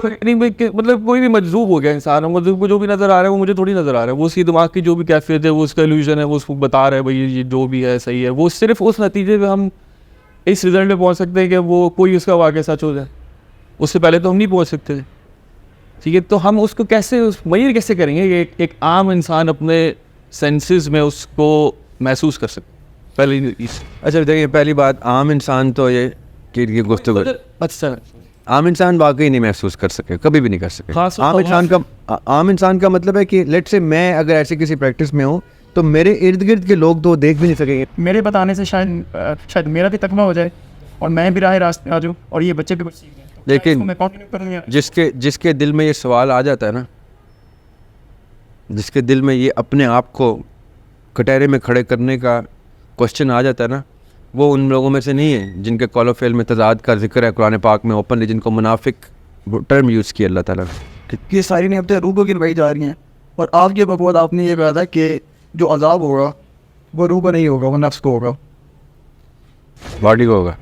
مطلب کوئی بھی مجذوب ہو گیا انسان, مجذوب کو جو بھی نظر آ رہا ہے وہ مجھے تھوڑی نظر آ رہا ہے, وہ اس کی دماغ کی جو بھی کیفیت ہے, وہ اس کا ایلیوژن ہے, وہ اس کو بتا رہا ہے بھائی یہ جو بھی ہے صحیح ہے. وہ صرف اس نتیجے پہ ہم اس رزلٹ پہ پہنچ سکتے ہیں کہ وہ کوئی اس کا واقعہ سچ ہو جائے, اس سے پہلے تو ہم نہیں پہنچ سکتے. ٹھیک ہے, تو ہم اس کو کیسے میئر کیسے کریں گے کہ ایک عام انسان اپنے سینسز میں اس کو محسوس کر سکے پہلے. اچھا دیکھیے, پہلی بات عام انسان تو یہ گفتگو, اچھا عام انسان واقعی نہیں محسوس کر سکے, کبھی بھی نہیں کر سکے. عام انسان کا مطلب ہے کہ لیٹ سے میں اگر ایسے کسی پریکٹس میں ہوں تو میرے ارد گرد کے لوگ تو دیکھ بھی نہیں سکیں گے. میرے بتانے سے شاید میرا بھی تکمہ ہو جائے اور میں بھی راہ راست آ جاؤں اور یہ بچے بھی کچھ سیکھ جائیں. لیکن جس کے دل میں یہ سوال آ جاتا ہے نا, جس کے دل میں یہ اپنے آپ کو کٹہرے میں کھڑے کرنے کا کوشچن آ جاتا ہے نا, وہ ان لوگوں میں سے نہیں ہے جن کے قول و فعل میں تضاد کا ذکر ہے قرآن پاک میں اوپنلی, جن کو منافق ٹرم یوز کیا اللہ تعالیٰ نے. یہ ساری نعمتیں روح کو گروائی جا رہی ہیں, اور آپ کے بقول آپ نے یہ کہا تھا کہ جو عذاب ہوگا وہ روح کو نہیں ہوگا, وہ نفس کو ہوگا, باڈی کو ہوگا,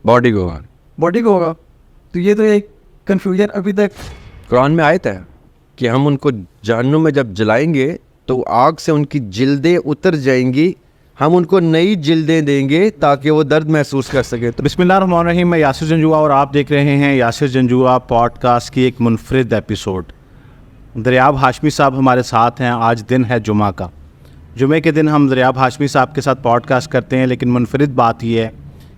باڈی کو ہوگا, باڈی کو ہوگا. تو یہ تو ایک کنفیوژن ابھی تک قرآن میں آیت ہے کہ ہم ان کو جہنم میں جب جلائیں گے تو آگ سے ان کی جلدیں اتر جائیں گی, ہم ان کو نئی جلدیں دیں گے تاکہ وہ درد محسوس کر سکے. تو بسم اللہ الرحمن الرحیم, میں یاسر جنجوعہ اور آپ دیکھ رہے ہیں یاسر جنجوعہ پوڈ کاسٹ کی ایک منفرد ایپیسوڈ. دریاب ہاشمی صاحب ہمارے ساتھ ہیں. آج دن ہے جمعہ کا. جمعے کے دن ہم دریاب ہاشمی صاحب کے ساتھ پوڈ کاسٹ کرتے ہیں, لیکن منفرد بات یہ ہے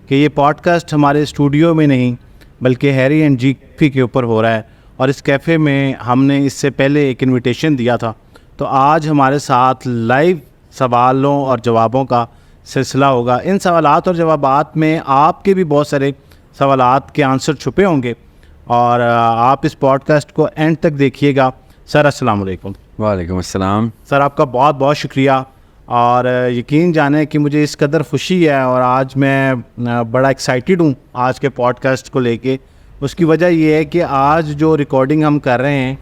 کہ یہ پوڈ کاسٹ ہمارے اسٹوڈیو میں نہیں بلکہ ہیری اینڈ جی کیفے کے اوپر ہو رہا ہے, اور اس کیفے میں ہم نے اس سے پہلے ایک انویٹیشن دیا تھا. تو آج ہمارے ساتھ لائیو سوالوں اور جوابوں کا سلسلہ ہوگا. ان سوالات اور جوابات میں آپ کے بھی بہت سارے سوالات کے آنسر چھپے ہوں گے, اور آپ اس پوڈ کاسٹ کو اینڈ تک دیکھیے گا. سر السلام علیکم. وعلیکم السلام. سر آپ کا بہت بہت شکریہ, اور یقین جانیں کہ مجھے اس قدر خوشی ہے اور آج میں بڑا ایکسائٹیڈ ہوں آج کے پوڈ کاسٹ کو لے کے. اس کی وجہ یہ ہے کہ آج جو ریکارڈنگ ہم کر رہے ہیں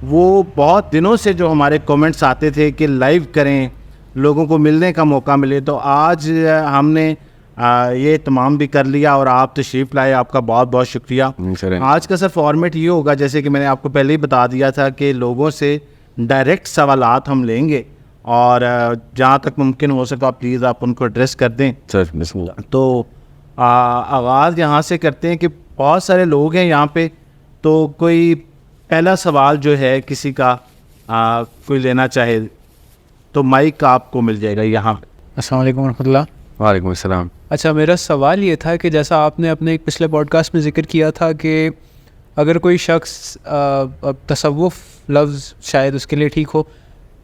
وہ بہت دنوں سے جو ہمارے کومنٹس آتے تھے کہ لائیو کریں, لوگوں کو ملنے کا موقع ملے, تو آج ہم نے یہ تمام بھی کر لیا اور آپ تشریف لائے. آپ کا بہت بہت شکریہ. آج کا سر فارمیٹ یہ ہوگا جیسے کہ میں نے آپ کو پہلے ہی بتا دیا تھا کہ لوگوں سے ڈائریکٹ سوالات ہم لیں گے, اور جہاں تک ممکن ہو سکے آپ پلیز آپ ان کو ایڈریس کر دیں. تو آغاز یہاں سے کرتے ہیں کہ بہت سارے لوگ ہیں یہاں پہ, تو کوئی پہلا سوال جو ہے کسی کا کوئی لینا چاہے تو مائک آپ کو مل جائے گا یہاں. السلام علیکم ورحمۃ اللہ. وعلیکم السلام. اچھا, میرا سوال یہ تھا کہ جیسا آپ نے اپنے ایک پچھلے پوڈ کاسٹ میں ذکر کیا تھا کہ اگر کوئی شخص تصوف لفظ شاید اس کے لیے ٹھیک ہو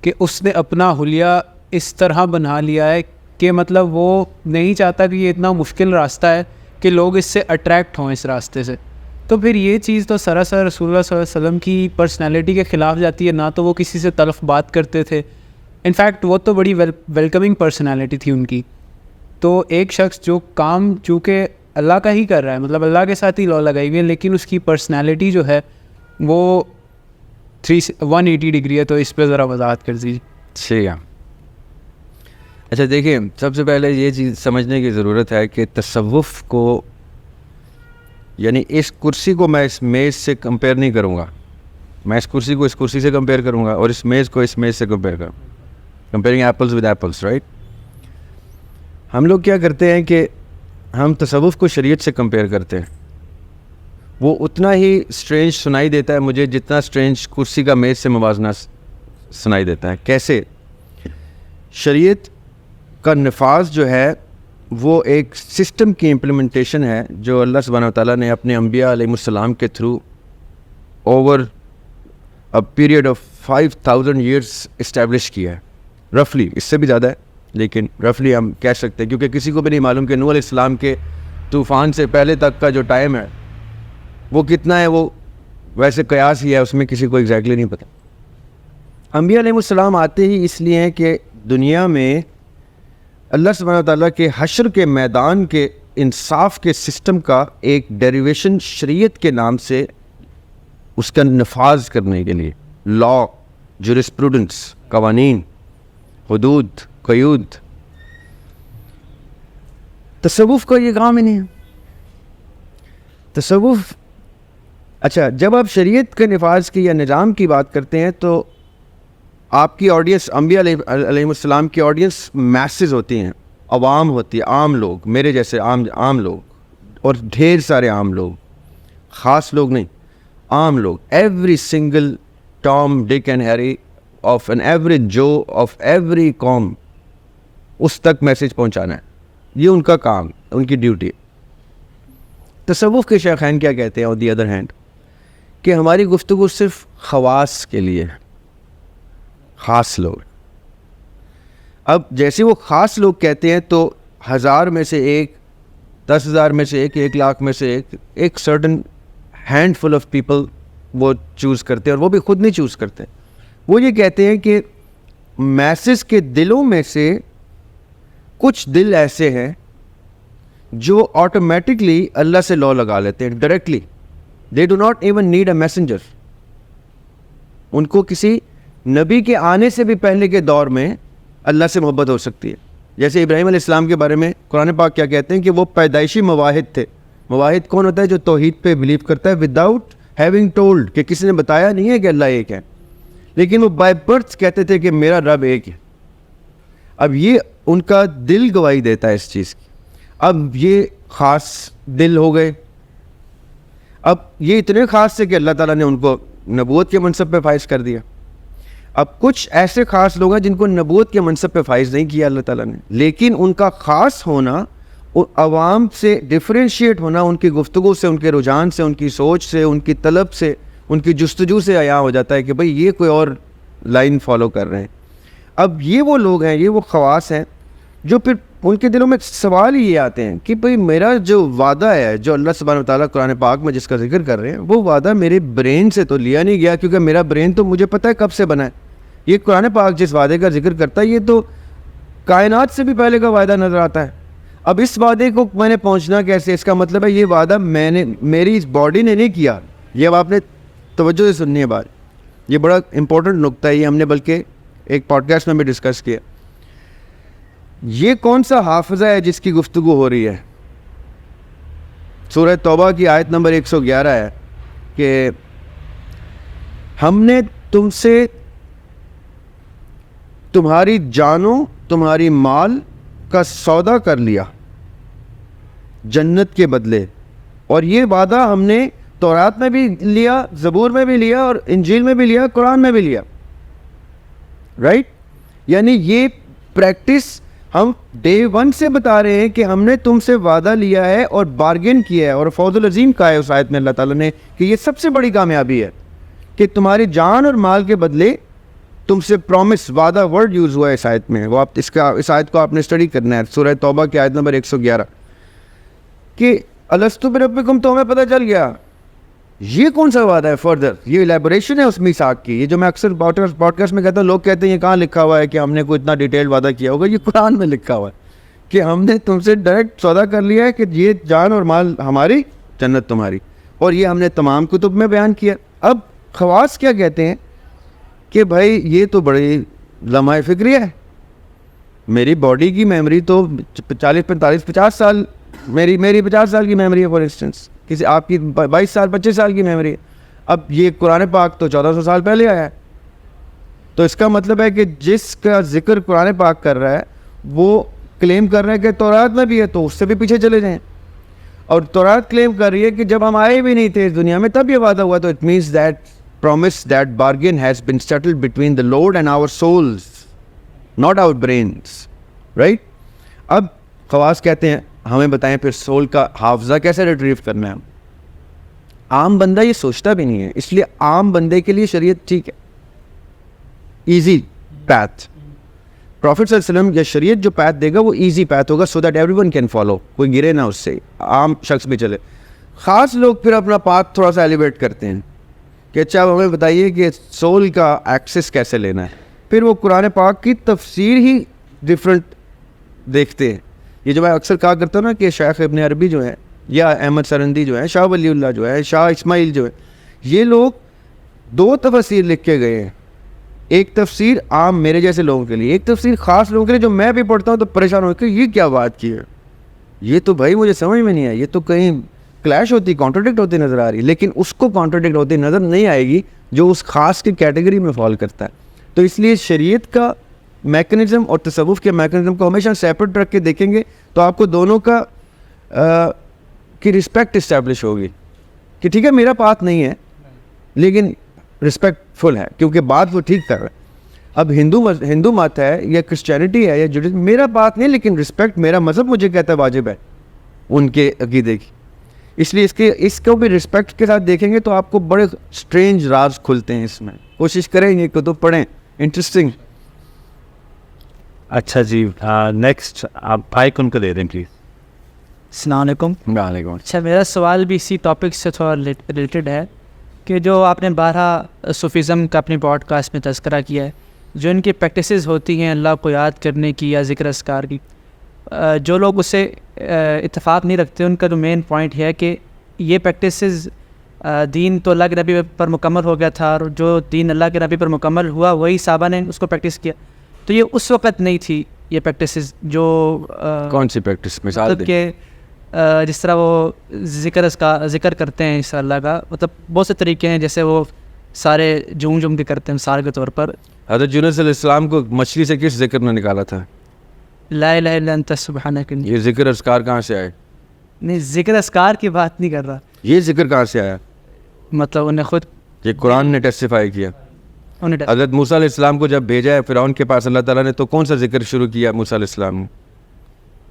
کہ اس نے اپنا حلیہ اس طرح بنا لیا ہے کہ مطلب وہ نہیں چاہتا کہ یہ اتنا مشکل راستہ ہے کہ لوگ اس سے اٹریکٹ ہوں اس راستے سے, تو پھر یہ چیز تو سراسر رسول اللہ صلی اللہ علیہ وسلم کی پرسنالٹی کے خلاف جاتی ہے. نہ تو وہ کسی سے تلخ بات کرتے تھے, انفیکٹ وہ تو بڑی ویلکمنگ پرسنالٹی تھی ان کی. تو ایک شخص جو کام چونکہ اللہ کا ہی کر رہا ہے, مطلب اللہ کے ساتھ ہی لا لگائی ہوئی ہے, لیکن اس کی پرسنالٹی جو ہے وہ 180 ڈگری ہے, تو اس پہ ذرا وضاحت کر دیجیے. ٹھیک ہے. اچھا دیکھیں, سب سے پہلے یہ چیز سمجھنے کی ضرورت ہے کہ تصوف کو, یعنی اس کرسی کو میں اس میز سے کمپیئر نہیں کروں گا, میں اس کرسی کو اس کرسی سے کمپیئر کروں گا, اور اس میز کو اس میز سے کمپیئر کروں گا. Comparing apples with apples, right. ہم لوگ کیا کرتے ہیں کہ ہم تصوف کو شریعت سے کمپیئر کرتے ہیں. وہ اتنا ہی اسٹرینج سنائی دیتا ہے مجھے جتنا اسٹرینج کرسی کا میز سے موازنہ سنائی دیتا ہے. کیسے؟ شریعت کا نفاذ جو ہے وہ ایک سسٹم کی امپلیمنٹیشن ہے جو اللہ سبحانہ وتعالیٰ نے اپنے انبیاء علیہ السلام کے through over a period of 5000 years establish کیا ہے. رفلی اس سے بھی زیادہ ہے, لیکن رفلی ہم کہہ سکتے ہیں, کیونکہ کسی کو بھی نہیں معلوم کہ نوح علیہ السلام کے طوفان سے پہلے تک کا جو ٹائم ہے وہ کتنا ہے. وہ ویسے قیاس ہی ہے, اس میں کسی کو ایگزیکٹلی نہیں پتہ. انبیاء علیہ السلام آتے ہی اس لیے ہیں کہ دنیا میں اللہ سبحانہ وتعالیٰ کے حشر کے میدان کے انصاف کے سسٹم کا ایک ڈیریویشن شریعت کے نام سے اس کا نفاذ کرنے کے لیے لا, جورسپروڈنس, قوانین, حدود, قیود. تصوف کا یہ کام ہی نہیں ہے. تصوف اچھا، جب آپ شریعت کے نفاذ کی یا نظام کی بات کرتے ہیں تو آپ کی آڈینس، انبیاء علیہ السلام کی آڈینس میسز ہوتی ہیں، عوام ہوتی ہے، عام لوگ، میرے جیسے عام لوگ اور ڈھیر سارے عام لوگ، خاص لوگ نہیں، عام لوگ. Every single Tom Dick and Harry of an average جو آف ایوری قوم، اس تک میسج پہنچانا ہے. یہ ان کا کام، ان کی ڈیوٹی ہے. تصوف کے شیخین کیا کہتے ہیں آن دی ادر ہینڈ کہ ہماری گفتگو صرف خواص کے لیے ہے، خاص لوگ. اب جیسے وہ خاص لوگ کہتے ہیں تو 1000 میں سے ایک، 10,000 میں سے ایک، 1,00,000 میں سے ایک certain handful of people وہ چوز کرتے ہیں، اور وہ بھی خود نہیں چوز کرتے. وہ یہ کہتے ہیں کہ میسز کے دلوں میں سے کچھ دل ایسے ہیں جو آٹومیٹکلی اللہ سے لو لگا لیتے ہیں directly. They do not even need a messenger. ان کو کسی نبی کے آنے سے بھی پہلے کے دور میں اللہ سے محبت ہو سکتی ہے. جیسے ابراہیم علیہ السلام کے بارے میں قرآن پاک کیا کہتے ہیں کہ وہ پیدائشی مواحد تھے. مواحد کون ہوتا ہے؟ جو توحید پہ بلیو کرتا ہے وداؤٹ ہیونگ ٹولڈ، کہ کسی نے بتایا نہیں ہے کہ اللہ ایک ہے، لیکن وہ بائی برتھ کہتے تھے کہ میرا رب ایک ہے. اب یہ ان کا دل گواہی دیتا ہے اس چیز کی. اب یہ خاص دل ہو گئے. اب یہ اتنے خاص تھے کہ اللہ تعالیٰ نے ان کو نبوت کے منصب پہ فائز کر دیا. اب کچھ ایسے خاص لوگ ہیں جن کو نبوت کے منصب پہ فائز نہیں کیا اللہ تعالیٰ نے، لیکن ان کا خاص ہونا، عوام سے ڈفرینشیٹ ہونا، ان کی گفتگو سے، ان کے رجحان سے، ان کی سوچ سے، ان کی طلب سے، ان کی جستجو سے عیاں ہو جاتا ہے کہ بھئی یہ کوئی اور لائن فالو کر رہے ہیں. اب یہ وہ لوگ ہیں، یہ وہ خواص ہیں جو پھر ان کے دلوں میں سوال ہی یہ آتے ہیں کہ بھئی میرا جو وعدہ ہے، جو اللہ سبحانہ وتعالیٰ قرآن پاک میں جس کا ذکر کر رہے ہیں، وہ وعدہ میرے برین سے تو لیا نہیں گیا، کیونکہ میرا برین تو مجھے پتہ ہے کب سے بنا ہے. یہ قرآن پاک جس وعدے کا ذکر کرتا ہے یہ تو کائنات سے بھی پہلے کا وعدہ نظر آتا ہے. اب اس وعدے کو میں نے پہنچنا کیسے؟ اس کا مطلب ہے یہ وعدہ میری اس باڈی نے نہیں کیا. یہ اب آپ نے توجہ سے سننی ہے بات، یہ بڑا امپورٹنٹ نقطہ ہے. یہ ہم نے بلکہ ایک پوڈ کاسٹ میں بھی ڈسکس کیا. یہ کون سا حافظہ ہے جس کی گفتگو ہو رہی ہے؟ سورہ توبہ کی آیت نمبر 111 ہے کہ ہم نے تم سے تمہاری جانوں، تمہاری مال کا سودا کر لیا جنت کے بدلے، اور یہ وعدہ ہم نے تورات میں بھی لیا، زبور میں بھی لیا، اور انجیل میں بھی لیا، قرآن میں بھی لیا. رائٹ؟ یعنی یہ پریکٹس ہم ڈے 1 سے بتا رہے ہیں کہ ہم نے تم سے وعدہ لیا ہے اور بارگین کیا ہے، اور فوز العظیم کہا ہے اس آیت میں اللہ تعالیٰ نے کہ یہ سب سے بڑی کامیابی ہے کہ تمہاری جان اور مال کے بدلے تم سے پرومس، وعدہ ورڈ یوز ہوا ہے اس آیت میں. وہ آپ اس آیت کو آپ نے اسٹڈی کرنا ہے، سورہ توبہ کی آیت نمبر 111 کہ الستو بربکم، تو ہمیں پتہ چل گیا. یہ کون سا وعدہ ہے؟ فردر یہ الیبوریشن ہے اس میثاق کی. یہ جو میں اکثر پوڈ کاسٹ میں کہتا ہوں، لوگ کہتے ہیں یہ کہاں لکھا ہوا ہے کہ ہم نے کوئی اتنا ڈیٹیل وعدہ کیا ہوگا. یہ قرآن میں لکھا ہوا ہے کہ ہم نے تم سے ڈائریکٹ سودا کر لیا ہے کہ یہ جان اور مال ہماری، جنت تمہاری، اور یہ ہم نے تمام کتب میں بیان کیا. اب خواص کیا کہتے ہیں کہ بھائی یہ تو بڑی لمحہ فکری ہے. میری باڈی کی میموری تو 40 45 50 سال، میری 50 سال کی میموری ہے فار انسٹنس، کسی آپ کی 22 سال 25 سال کی میموری ہے. اب یہ قرآن پاک تو 1400 سال پہلے آیا ہے. تو اس کا مطلب ہے کہ جس کا ذکر قرآن پاک کر رہا ہے وہ کلیم کر رہا ہے کہ تورات میں بھی ہے، تو اس سے بھی پیچھے چلے جائیں. اور تورات کلیم کر رہی ہے کہ جب ہم آئے بھی نہیں تھے اس دنیا میں تب یہ وعدہ ہوا. تو it means that promise, that bargain has been settled between the Lord and our souls, not our brains, right? اب خواص کہتے ہیں ہمیں بتائیں پھر سول کا حافظہ کیسے ریٹریو کرنا ہے. عام بندہ یہ سوچتا بھی نہیں ہے، اس لیے عام بندے کے لیے شریعت ٹھیک ہے، ایزی پیتھ. پروفٹ صلی اللہ علیہ وسلم یا شریعت جو پیتھ دے گا وہ ایزی پیتھ ہوگا، so that every one can follow, کوئی گرے نہ اس سے، عام شخص بھی چلے. خاص لوگ پھر اپنا پاتھ تھوڑا سا ایلیویٹ کرتے ہیں کہ اچھا اب ہمیں بتائیے کہ سول کا ایکسس کیسے لینا ہے. پھر وہ قرآن پاک کی تفسیر ہی ڈفرینٹ دیکھتے ہیں. یہ جو میں اکثر کہا کرتا ہوں نا کہ شیخ ابن عربی جو ہیں، یا احمد سرندی جو ہیں، شاہ ولی اللہ جو ہے، شاہ اسماعیل جو ہے، یہ لوگ 2 تفسیر لکھ کے گئے ہیں. ایک تفسیر عام میرے جیسے لوگوں کے لیے، ایک تفسیر خاص لوگوں کے لیے جو میں بھی پڑھتا ہوں تو پریشان ہو کہ یہ کیا بات کی ہے، یہ تو بھائی مجھے سمجھ میں نہیں آیا، یہ تو کہیں کلیش ہوتی, کانٹراڈکٹ ہوتی نظر آ رہی ہے, لیکن اس کو کانٹراڈکٹ ہوتی نظر نہیں آئے گی جو اس خاص کی کیٹیگری میں فال کرتا ہے. تو اس لیے شریعت کا میکنزم اور تصوف کے میکنزم کو ہمیشہ سیپریٹ رکھ کے دیکھیں گے تو آپ کو دونوں کا کی رسپیکٹ اسٹیبلش ہوگی کہ ٹھیک ہے میرا پاتھ نہیں ہے لیکن رسپیکٹ فل ہے کیونکہ بات وہ ٹھیک کر رہا ہے. اب ہندو مت ہے یا کرسچینٹی ہے یا جوڈیزم, میرا بات نہیں لیکن رسپیکٹ میرا مذہب مجھے کہتا ہے واجب ہے ان کے عقیدے کی. اس لیے اس کو بھی رسپیکٹ کے ساتھ دیکھیں گے تو آپ کو بڑے اسٹرینج راز کھلتے ہیں اس میں. کوشش کریں یہ کتب پڑھیں, انٹرسٹنگ. اچھا جی, نیکسٹ آپ بھائی ان کو دے دیں پلیز. السلام علیکم. وعلیکم. اچھا, میرا سوال بھی اسی ٹاپک سے تھوڑا ریلیٹڈ ہے کہ جو آپ نے بارہا صوفیزم کا اپنی پوڈ کاسٹ میں تذکرہ کیا ہے, جو ان کی پریکٹسز ہوتی ہیں اللہ کو یاد کرنے کی یا ذکر اذکار کی, جو لوگ اس سے اتفاق نہیں رکھتے ان کا جو مین پوائنٹ ہے کہ یہ پریکٹسز دین تو اللہ کے نبی پر مکمل ہو گیا تھا اور جو دین اللہ کے نبی پر مکمل ہوا وہی صحابہ نے اس کو پریکٹس کیا, تو یہ اس وقت نہیں تھی یہ پریکٹسز جو کون سی پریکٹس مثال دیں؟ کہ جس طرح وہ ذکر کرتے ہیں اس اللہ کا, مطلب بہت سے طریقے ہیں جیسے وہ سارے جھوم کے کرتے ہیں مثال کے طور پر. حضرت یونس علیہ السلام کو مچھلی سے کس ذکر نے نکالا تھا؟ لا الہ الا انت سبحانک. یہ ذکر اذکار کہاں سے آئے؟ نہیں, ذکر اذکار کی بات نہیں کر رہا, یہ ذکر کہاں سے آیا؟ مطلب انہیں خود یہ قرآن نے ٹیسٹیفائی کیا. حضرت موسیٰ علیہ السلام کو جب بھیجا ہے فرعون کے پاس اللہ تعالیٰ نے, تو کون سا ذکر شروع کیا موسیٰ علیہ السلام نے؟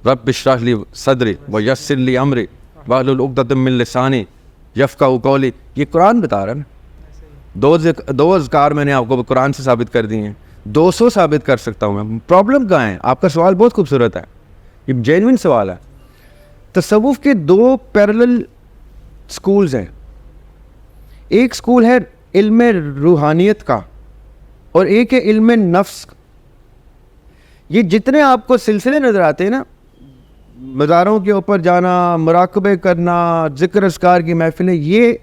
رب اشرح لی صدری ویسر لی امری واحلل عقدۃ من لسانی یفقہوا قولی. یہ قرآن بتا رہا ہے نا. دو اذکار میں نے آپ کو قرآن سے ثابت کر دی ہیں, 200 ثابت کر سکتا ہوں میں. پرابلم کہاں ہے؟ آپ کا سوال بہت خوبصورت ہے, یہ جینوئن سوال ہے. تصوف کے 2 پیرلل سکولز ہیں. ایک سکول ہے علم روحانیت کا اور ایک ہے علم نفس. یہ جتنے آپ کو سلسلے نظر آتے ہیں نا, مزاروں کے اوپر جانا, مراقبے کرنا, ذکر اذکار کی محفلیں, یہ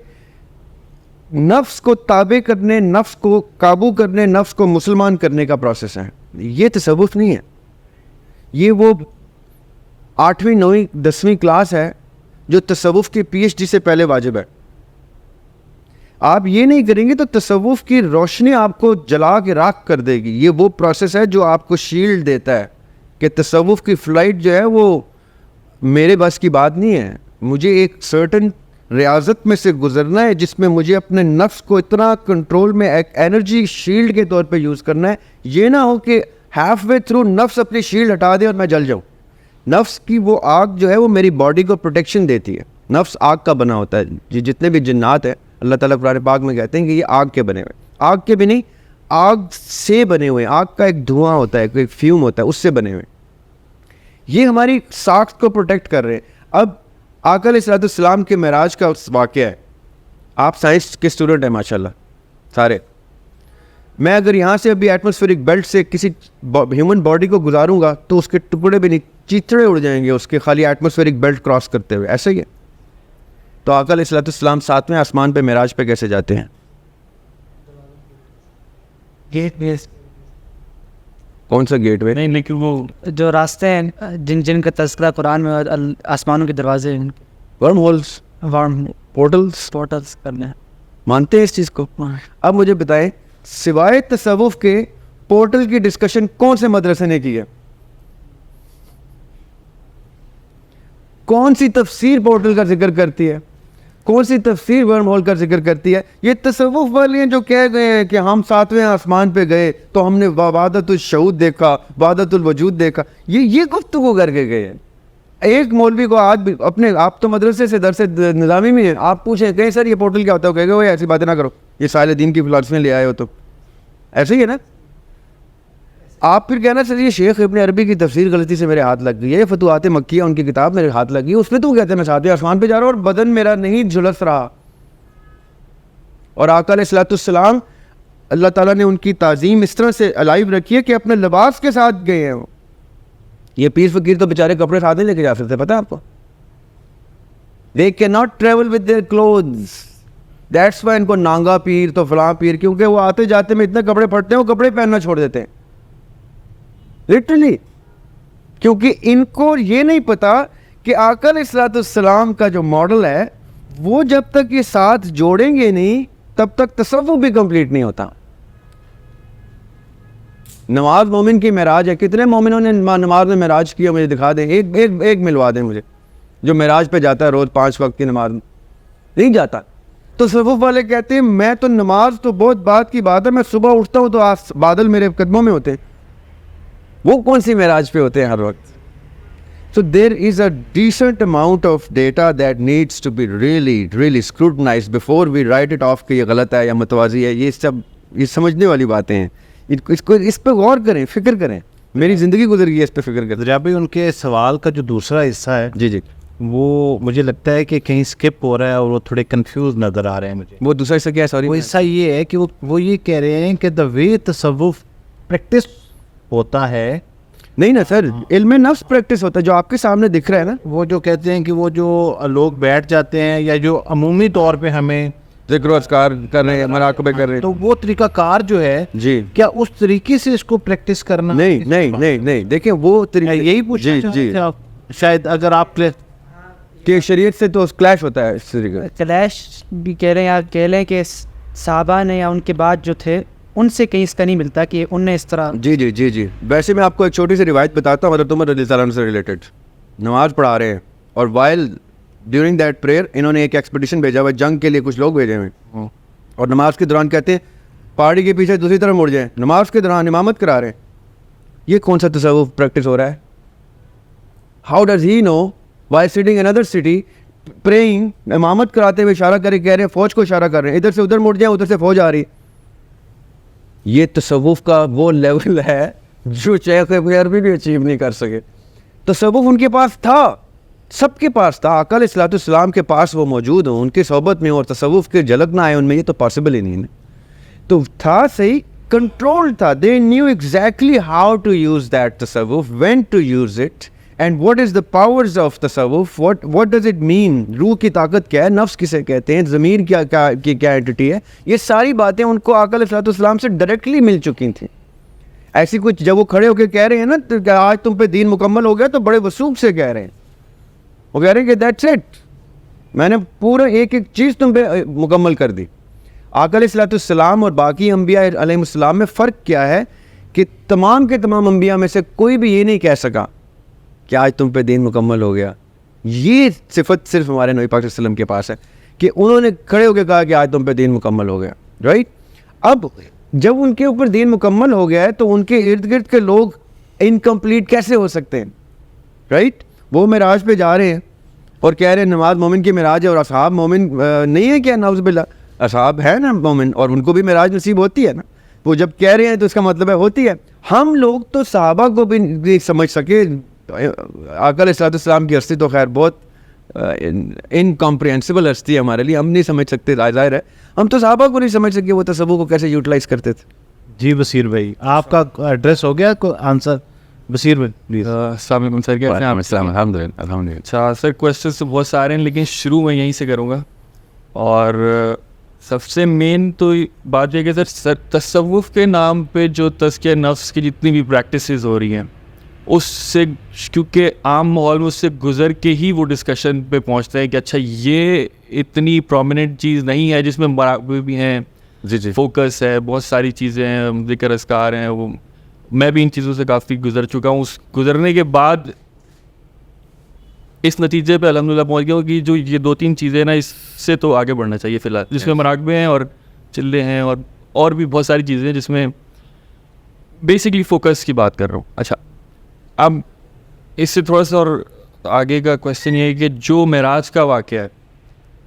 نفس کو تابع کرنے, نفس کو قابو کرنے, نفس کو مسلمان کرنے کا پروسیس ہے. یہ تصوف نہیں ہے. یہ وہ 8ویں 9ویں 10ویں کلاس ہے جو تصوف کی PhD سے پہلے واجب ہے. آپ یہ نہیں کریں گے تو تصوف کی روشنی آپ کو جلا کے راکھ کر دے گی. یہ وہ پروسیس ہے جو آپ کو شیلڈ دیتا ہے کہ تصوف کی فلائٹ جو ہے وہ میرے بس کی بات نہیں ہے. مجھے ایک سرٹن ریاضت میں سے گزرنا ہے جس میں مجھے اپنے نفس کو اتنا کنٹرول میں ایک انرجی شیلڈ کے طور پہ یوز کرنا ہے. یہ نہ ہو کہ ہاف وے تھرو نفس اپنی شیلڈ ہٹا دے اور میں جل جاؤں. نفس کی وہ آگ جو ہے وہ میری باڈی کو پروٹیکشن دیتی ہے. نفس آگ کا بنا ہوتا ہے. جتنے بھی جنات ہیں اللہ تعالیٰ قرآن پاک میں کہتے ہیں کہ یہ آگ کے بنے ہوئے, آگ کے بھی نہیں, آگ سے بنے ہوئے. آگ کا ایک دھواں ہوتا ہے, ایک فیوم ہوتا ہے, اس سے بنے ہوئے. یہ ہماری ساخت کو پروٹیکٹ کر رہے ہیں. اب آقا علیہ السلام کے معراج کا واقعہ ہے. آپ سائنس کے اسٹوڈنٹ ہیں ماشاءاللہ سارے. میں اگر یہاں سے ابھی ایٹماسفیرک بیلٹ سے کسی ہیومن باڈی کو گزاروں گا تو اس کے ٹکڑے بھی نہیں, چیتڑے اڑ جائیں گے اس کے خالی ایٹماسفیرک بیلٹ کراس کرتے ہوئے. ایسا ہی ہے. تو آقا علیہ السلام 7ویں آسمان پہ معراج پہ کیسے جاتے ہیں؟ گیٹ وے. کون سا گیٹ وے؟ نہیں, لیکن وہ جو راستے ہیں جن کا تذکرہ قرآن میں آسمانوں کے دروازے ہیں, ورم ہولز, وارم پورٹلز کرنے ہیں. مانتے ہیں اس چیز کو؟ اب مجھے بتائیں, سوائے تصوف کے پورٹل کی ڈسکشن کون سے مدرسے نے کی ہے؟ کون سی تفسیر پورٹل کا ذکر کرتی ہے؟ کون سی تفسیر ورم ہول کا ذکر کرتی ہے؟ یہ تصوف والے ہیں جو کہہ گئے ہیں کہ ہم 7ویں آسمان پہ گئے تو ہم نے وحدت الشہود دیکھا, وحدت الوجود دیکھا. یہ گفتگو کر کے گئے ہیں. ایک مولوی کو آج بھی اپنے, آپ تو مدرسے سے درس نظامی میں ہیں, آپ پوچھیں کہیں سر یہ پورٹل کیا ہوتا ہے, کہے گا ایسی باتیں نہ کرو, یہ سائل دین کی فلسفیاں لے آئے ہو. تو ایسے ہی ہے نا. آپ پھر کہنا سر یہ شیخ ابن عربی کی تفسیر غلطی سے میرے ہاتھ لگ گئی ہے, فتوحات مکیہ ان کی کتاب میرے ہاتھ لگ گئی, اس میں تو کہتے ہیں میں 7ویں آسمان پہ جا رہا ہوں اور بدن میرا نہیں جھلس رہا. اور آقا علیہ السلام اللہ تعالیٰ نے ان کی تعظیم اس طرح سے الائیو رکھی ہے کہ اپنے لباس کے ساتھ گئے ہیں. یہ پیر فقیر تو بیچارے کپڑے ساتھ نہیں لے کے جا سکتے, پتہ ہے آپ کو. They cannot travel with their clothes. That's why ان کو نانگا پیر تو فلاں پیر, کیونکہ وہ آتے جاتے میں اتنے کپڑے پھٹتے ہیں وہ کپڑے پہننا چھوڑ دیتے ہیں لٹرلی, کیونکہ ان کو یہ نہیں پتا کہ آقا علیہ السلام کا جو ماڈل ہے وہ جب تک یہ ساتھ جوڑیں گے نہیں تب تک تصوف بھی کمپلیٹ نہیں ہوتا. نماز مومن کی معراج ہے. کتنے مومنوں نے نماز میں معراج کیا مجھے دکھا دیں, ایک ملوا دیں مجھے جو معراج پہ جاتا ہے روز 5 وقت کی نماز میں. نہیں جاتا. تصوف والے کہتے ہیں میں تو نماز تو بہت بات کی بات ہے, میں صبح اٹھتا ہوں تو بادل میرے قدموں میں ہوتے ہیں. وہ کون سی معراج پہ ہوتے ہیں ہر وقت؟ So there is a decent amount of data that needs to be really scrutinized before we write it off کہ یہ غلط ہے یا متوازی ہے. یہ سمجھنے والی باتیں ہیں. اس پہ غور کریں, فکر کریں. میری زندگی گزر گئی ہے اس پہ فکر کریں. دریا بھائی ان کے سوال کا جو دوسرا حصہ ہے جی وہ مجھے لگتا ہے کہ کہیں اسکپ ہو رہا ہے اور وہ تھوڑے کنفیوز نظر آ رہے ہیں مجھے. وہ دوسرا حصہ کیا ہے؟ سوری. وہ حصہ یہ ہے کہ وہ یہ کہہ رہے ہیں کہ دا وے تصوف پریکٹس ہوتا ہے. نہیں نا سر, علم نفس پریکٹس ہوتا ہے جو آپ کے سامنے دکھ رہا ہے نا. وہ جو کہتے ہیں کہ وہ جو لوگ بیٹھ جاتے ہیں یا جو عمومی طور پہ ہمیں ذکر و اذکار کر رہے ہیں, مراقبے کر رہے ہیں, تو وہ طریقہ کار جو ہے جی کیا اس طریقے سے اس کو پریکٹس کرنا؟ نہیں دیکھیں وہ یہی پوچھنا چاہتے ہیں آپ شاید, اگر آپ کہ شریعت سے تو کلیش ہوتا ہے اس طریقے. کلیش بھی کہہ رہے ہیں, آپ کہہ لیں کہ صحابہ نے یا ان کے بعد جو تھے ان سے کہیں اس کا نہیں ملتا کہ ان نے اس طرح. جی. ویسے میں آپ کو ایک چھوٹی سی روایت بتاتا ہوں حضرت عمر رضی اللہ عنہ سے ریلیٹڈ. نماز پڑھا رہے ہیں اور وائل ڈیورنگ دیٹ پریئر انہوں نے ایک ایکسپیڈیشن بھیجا ہوا, جنگ کے لیے کچھ لوگ بھیجے ہوئے, اور نماز کے دوران کہتے ہیں پہاڑی کے پیچھے دوسری طرف مڑ جائیں. نماز کے دوران امامت کرا رہے ہیں. یہ کون سا تصوف پریکٹس ہو رہا ہے؟ How does he know why sitting in other city praying, امامت کراتے ہوئے اشارہ کرے کہہ رہے ہیں فوج کو اشارہ کر رہے ہیں ادھر سے ادھر مڑ جائیں, ادھر سے فوج آ رہی. یہ تصوف کا وہ لیول ہے جو شیخ عربی بھی اچیو نہیں کر سکے. تصوف ان کے پاس تھا, سب کے پاس تھا. آقا علیہ الصلوۃ والسلام کے پاس وہ موجود ہوں, ان کی صحبت میں اور تصوف کے جھلک نہ آئے ان میں, یہ تو پاسبل ہی نہیں. تو تھا صحیح, کنٹرول تھا. They knew exactly how to use that تصوف, when to use it, and what is the powers of تصوف, واٹ ڈز اٹ مین. روح کی طاقت کیا ہے, نفس کسے کہتے ہیں, ضمیر کیا اینٹی ہے. یہ ساری باتیں ان کو آقا علیہ الصلوۃ والسلام سے ڈائریکٹلی مل چکی تھیں. ایسی کچھ جب وہ کھڑے ہو کے کہہ رہے ہیں نا کہ آج تم پہ دین مکمل ہو گیا, تو بڑے وثوق سے کہہ رہے ہیں. وہ کہہ رہے ہیں کہ دیٹس اٹ, میں نے پورا ایک چیز تم پہ مکمل کر دی. آقا علیہ الصلوۃ والسلام اور باقی انبیاء علیہ السلام میں فرق کیا ہے کہ تمام کے تمام انبیاء میں سے کوئی بھی یہ نہیں کہہ سکا کہ آج تم پہ دین مکمل ہو گیا. یہ صفت صرف ہمارے نبی پاک صلی اللہ علیہ وسلم کے پاس ہے کہ انہوں نے کھڑے ہو کے کہا کہ آج تم پہ دین مکمل ہو گیا. رائٹ. اب جب ان کے اوپر دین مکمل ہو گیا ہے تو ان کے ارد گرد کے لوگ انکمپلیٹ کیسے ہو سکتے ہیں؟ رائٹ. وہ معراج پہ جا رہے ہیں اور کہہ رہے ہیں نماز مومن کی معراج ہے, اور اصحاب مومن نہیں ہے کیا؟ نعوذ باللہ, اصحاب ہے نا مومن, اور ان کو بھی معراج نصیب ہوتی ہے نا. وہ جب کہہ رہے ہیں تو اس کا مطلب ہے ہوتی ہے. ہم لوگ تو صحابہ کو بھی نہیں سمجھ سکے. آقا علیہ الصلوۃ والسلام کی ہستی تو خیر بہت انکمپریہنسبل ہستی ہے ہمارے لیے, ہم نہیں سمجھ سکتے. ظاہر ہے ہم تو صحابہ کو نہیں سمجھ سکے وہ تصوف کو کیسے یوٹیلائز کرتے تھے. جی بصیر بھائی, آپ کا ایڈریس ہو گیا آنسر؟ بصیر بھائی پلیز. السلام علیکم سر, کیسے ہیں آپ؟ الحمد للہ. اچھا سر, کویشچنس تو بہت سارے ہیں لیکن شروع میں یہیں سے کروں گا. اور سب سے مین تو بات یہ کہ سر تصوف کے نام پہ جو تزکیہ نفس کی جتنی بھی پریکٹسز ہو رہی ہیں اس سے, کیونکہ عام ماحول میں اس سے گزر کے ہی وہ ڈسکشن پہ پہنچتے ہیں کہ اچھا یہ اتنی پرومیننٹ چیز نہیں ہے جس میں مراقبے بھی ہیں, جی فوکس ہے, بہت ساری چیزیں ہیں, ذکر اذکار ہیں. وہ میں بھی ان چیزوں سے کافی گزر چکا ہوں. اس گزرنے کے بعد اس نتیجے پہ الحمدللہ پہنچ گیا ہوں کہ جو یہ 2-3 چیزیں نا, اس سے تو آگے بڑھنا چاہیے فی الحال, جس میں مراقبے ہیں اور چلے ہیں اور بھی بہت ساری چیزیں ہیں جس میں بیسکلی فوکس کی بات کر رہا ہوں. اچھا, اب اس سے تھوڑا سا اور آگے کا کویشچن یہ ہے کہ جو معراج کا واقعہ ہے,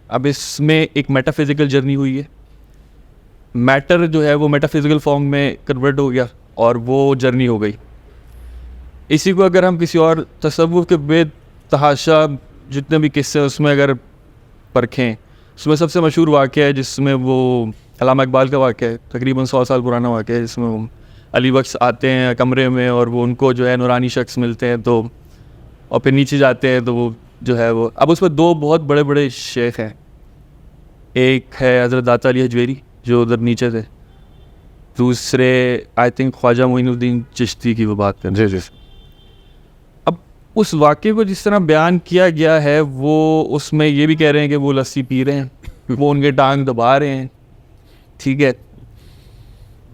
اب اس میں ایک میٹا فزیکل جرنی ہوئی ہے. میٹر جو ہے وہ میٹا فزیکل فارم میں کنورٹ ہو گیا اور وہ جرنی ہو گئی. اسی کو اگر ہم کسی اور تصوف کے بے تحاشا جتنے بھی قصے اس میں اگر پرکھیں, اس میں سب سے مشہور واقعہ ہے جس میں وہ علامہ اقبال کا واقعہ ہے, تقریباً 100 سال پرانا واقعہ ہے, جس میں وہ علی بخش آتے ہیں کمرے میں اور وہ ان کو جو ہے نورانی شخص ملتے ہیں, تو اور پھر نیچے جاتے ہیں تو وہ جو ہے وہ, اب اس میں 2 بہت بڑے بڑے شیخ ہیں. ایک ہے حضرت داتا علی حجویری جو ادھر نیچے تھے, دوسرے آئی تھنک خواجہ معین الدین چشتی کی وہ بات کر رہے ہیں. اب اس واقعے کو جس طرح بیان کیا گیا ہے وہ اس میں یہ بھی کہہ رہے ہیں کہ وہ لسی پی رہے ہیں, وہ ان کے ٹانگ دبا رہے ہیں, ٹھیک ہے.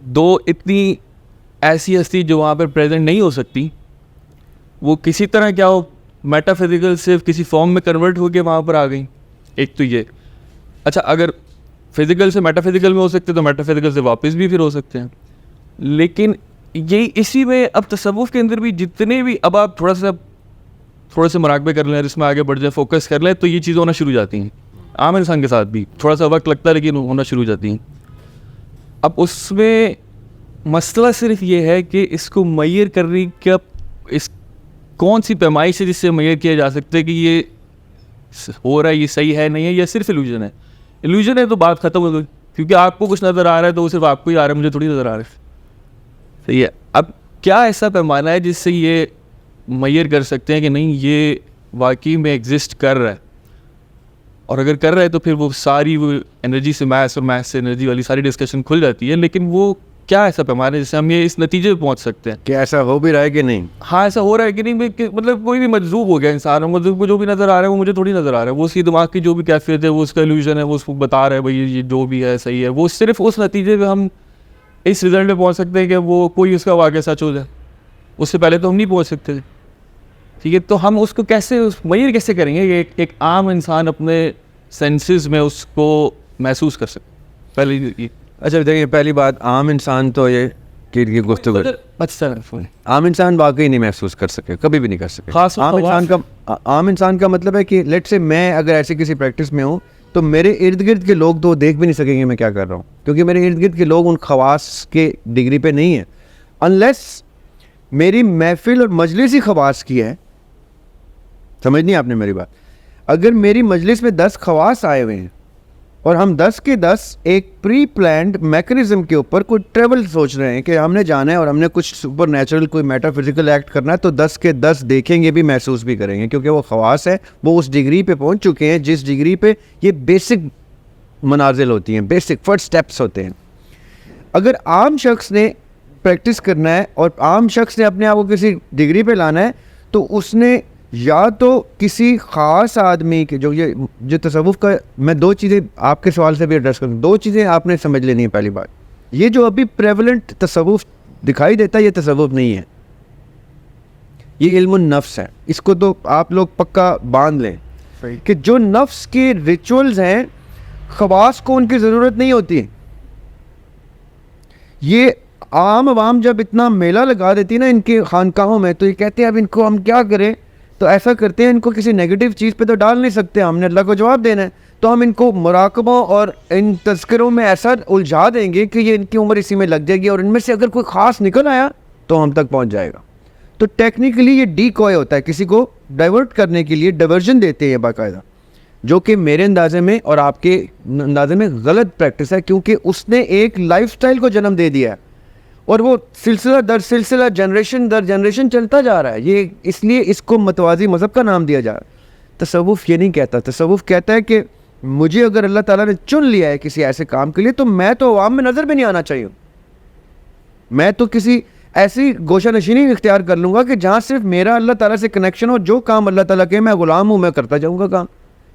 دو اتنی ایسی ہستی جو وہاں پر پریزنٹ نہیں ہو سکتی, وہ کسی طرح کیا ہو میٹا فزیکل سے کسی فارم میں کنورٹ ہو کے وہاں پر آ گئیں. ایک تو یہ, اچھا اگر فزیکل سے میٹا فزیکل میں ہو سکتے تو میٹا فزیکل سے واپس بھی پھر ہو سکتے ہیں. لیکن یہی اسی میں اب تصوف کے اندر بھی جتنے بھی, اب آپ تھوڑا سا مراقبے کر لیں, اس میں آگے بڑھ جائیں, فوکس کر لیں, تو یہ چیزیں ہونا شروع ہو جاتی ہیں. عام انسان کے ساتھ بھی تھوڑا سا وقت لگتا ہے لیکن ہونا شروع ہو جاتی ہیں. اب اس میں مسئلہ صرف یہ ہے کہ اس کو میئر کر رہی کہ اب اس کون سی پیمائش ہے جس سے میئر کیا جا سکتا ہے کہ یہ ہو رہا ہے, یہ صحیح ہے نہیں ہے, یا صرف ایلوژن ہے. ایلوژن ہے تو بات ختم ہو گئی, کیونکہ آپ کو کچھ نظر آ رہا ہے تو وہ صرف آپ کو ہی آ رہا ہے, مجھے تھوڑی نظر آ رہا ہے. صحیح ہے. اب کیا ایسا پیمانہ ہے جس سے یہ میئر کر سکتے ہیں کہ نہیں یہ واقعی میں ایگزسٹ کر رہا ہے, اور اگر کر رہا ہے تو پھر وہ ساری وہ انرجی سے میتھس اور میتھس سے انرجی والی ساری ڈسکشن کھل جاتی ہے. لیکن وہ کیا ایسا پیمانہ ہے جس سے ہم یہ اس نتیجے پہ پہنچ سکتے ہیں کہ ایسا ہو بھی رہا ہے کہ نہیں؟ ہاں ایسا ہو رہا ہے کہ نہیں, مطلب کوئی بھی مجذوب ہو گیا انسان, مجذوب کو جو بھی نظر آ رہا ہے وہ مجھے تھوڑی نظر آ رہا ہے, وہ اس کی دماغ کی جو بھی کیفیت ہے وہ اس کا ایلوژن ہے, وہ اس کو بتا رہا ہے بھائی یہ جو بھی ہے صحیح ہے. وہ صرف اس نتیجے پہ ہم اس رزلٹ پہ پہنچ سکتے ہیں کہ وہ کوئی اس کا واقعہ سچ ہو جائے, اس سے پہلے تو ہم نہیں پہنچ سکتے تھے. ٹھیک ہے, تو ہم اس کو کیسے میئر کیسے کریں گے کہ ایک عام انسان اپنے سینسز میں اس کو محسوس کر سکے؟ پہلے یہ اچھا دیکھیے, پہلی بات عام انسان تو یہ کہ گفتگو, عام انسان واقعی نہیں محسوس کر سکے, کبھی بھی نہیں کر سکے. عام انسان کا مطلب ہے کہ لیٹ سے میں اگر ایسی کسی پریکٹس میں ہوں تو میرے ارد گرد کے لوگ تو دیکھ بھی نہیں سکیں گے میں کیا کر رہا ہوں, کیونکہ میرے ارد گرد کے لوگ ان خواص کے ڈگری پہ نہیں ہیں. انلیس میری محفل اور مجلس ہی خواص کی ہے, سمجھ نہیں آپ نے میری بات. اگر میری مجلس میں 10 خواص آئے ہوئے ہیں اور ہم 10 کے 10 ایک پری پلانڈ میکنزم کے اوپر کوئی ٹریول سوچ رہے ہیں کہ ہم نے جانا ہے اور ہم نے کچھ سپر نیچرل کوئی میٹا فزیکل ایکٹ کرنا ہے, تو 10 کے 10 دیکھیں گے بھی, محسوس بھی کریں گے, کیونکہ وہ خواص ہے, وہ اس ڈگری پہ پہنچ چکے ہیں جس ڈگری پہ یہ بیسک منازل ہوتی ہیں, بیسک فرسٹ سٹیپس ہوتے ہیں. اگر عام شخص نے پریکٹس کرنا ہے اور عام شخص نے اپنے آپ کو کسی ڈگری پہ لانا ہے, تو اس نے یا تو کسی خاص آدمی کے جو تصوف کا, میں 2 چیزیں آپ کے سوال سے بھی ایڈریس کروں, 2 چیزیں آپ نے سمجھ لینی ہے. پہلی بات, یہ جو ابھی پریولنٹ تصوف دکھائی دیتا ہے یہ تصوف نہیں ہے, یہ علم النفس ہے. اس کو تو آپ لوگ پکا باندھ لیں کہ جو نفس کے ریچولز ہیں خواص کو ان کی ضرورت نہیں ہوتی. یہ عام عوام جب اتنا میلہ لگا دیتی ہے نا ان کے خانقاہوں میں, تو یہ کہتے ہیں اب ان کو ہم کیا کریں, تو ایسا کرتے ہیں ان کو کسی نیگیٹو چیز پہ تو ڈال نہیں سکتے, ہم نے اللہ کو جواب دینا ہے, تو ہم ان کو مراقبوں اور ان تذکروں میں ایسا الجھا دیں گے کہ یہ ان کی عمر اسی میں لگ جائے گی, اور ان میں سے اگر کوئی خاص نکل آیا تو ہم تک پہنچ جائے گا. تو ٹیکنیکلی یہ ڈی کوئے ہوتا ہے, کسی کو ڈائیورٹ کرنے کے لیے ڈائیورژن دیتے ہیں باقاعدہ, جو کہ میرے اندازے میں اور آپ کے اندازے میں غلط پریکٹس ہے, کیونکہ اس نے ایک لائف سٹائل کو جنم دے دیا ہے اور وہ سلسلہ در سلسلہ جنریشن در جنریشن چلتا جا رہا ہے. یہ اس لیے اس کو متوازی مذہب کا نام دیا جا رہا ہے. تصوف یہ نہیں کہتا, تصوف کہتا ہے کہ مجھے اگر اللہ تعالیٰ نے چن لیا ہے کسی ایسے کام کے لیے تو میں تو عوام میں نظر بھی نہیں آنا چاہیے, میں تو کسی ایسی گوشہ نشینی اختیار کر لوں گا کہ جہاں صرف میرا اللہ تعالیٰ سے کنیکشن ہو, جو کام اللہ تعالیٰ کے میں غلام ہوں میں کرتا جاؤں گا کام,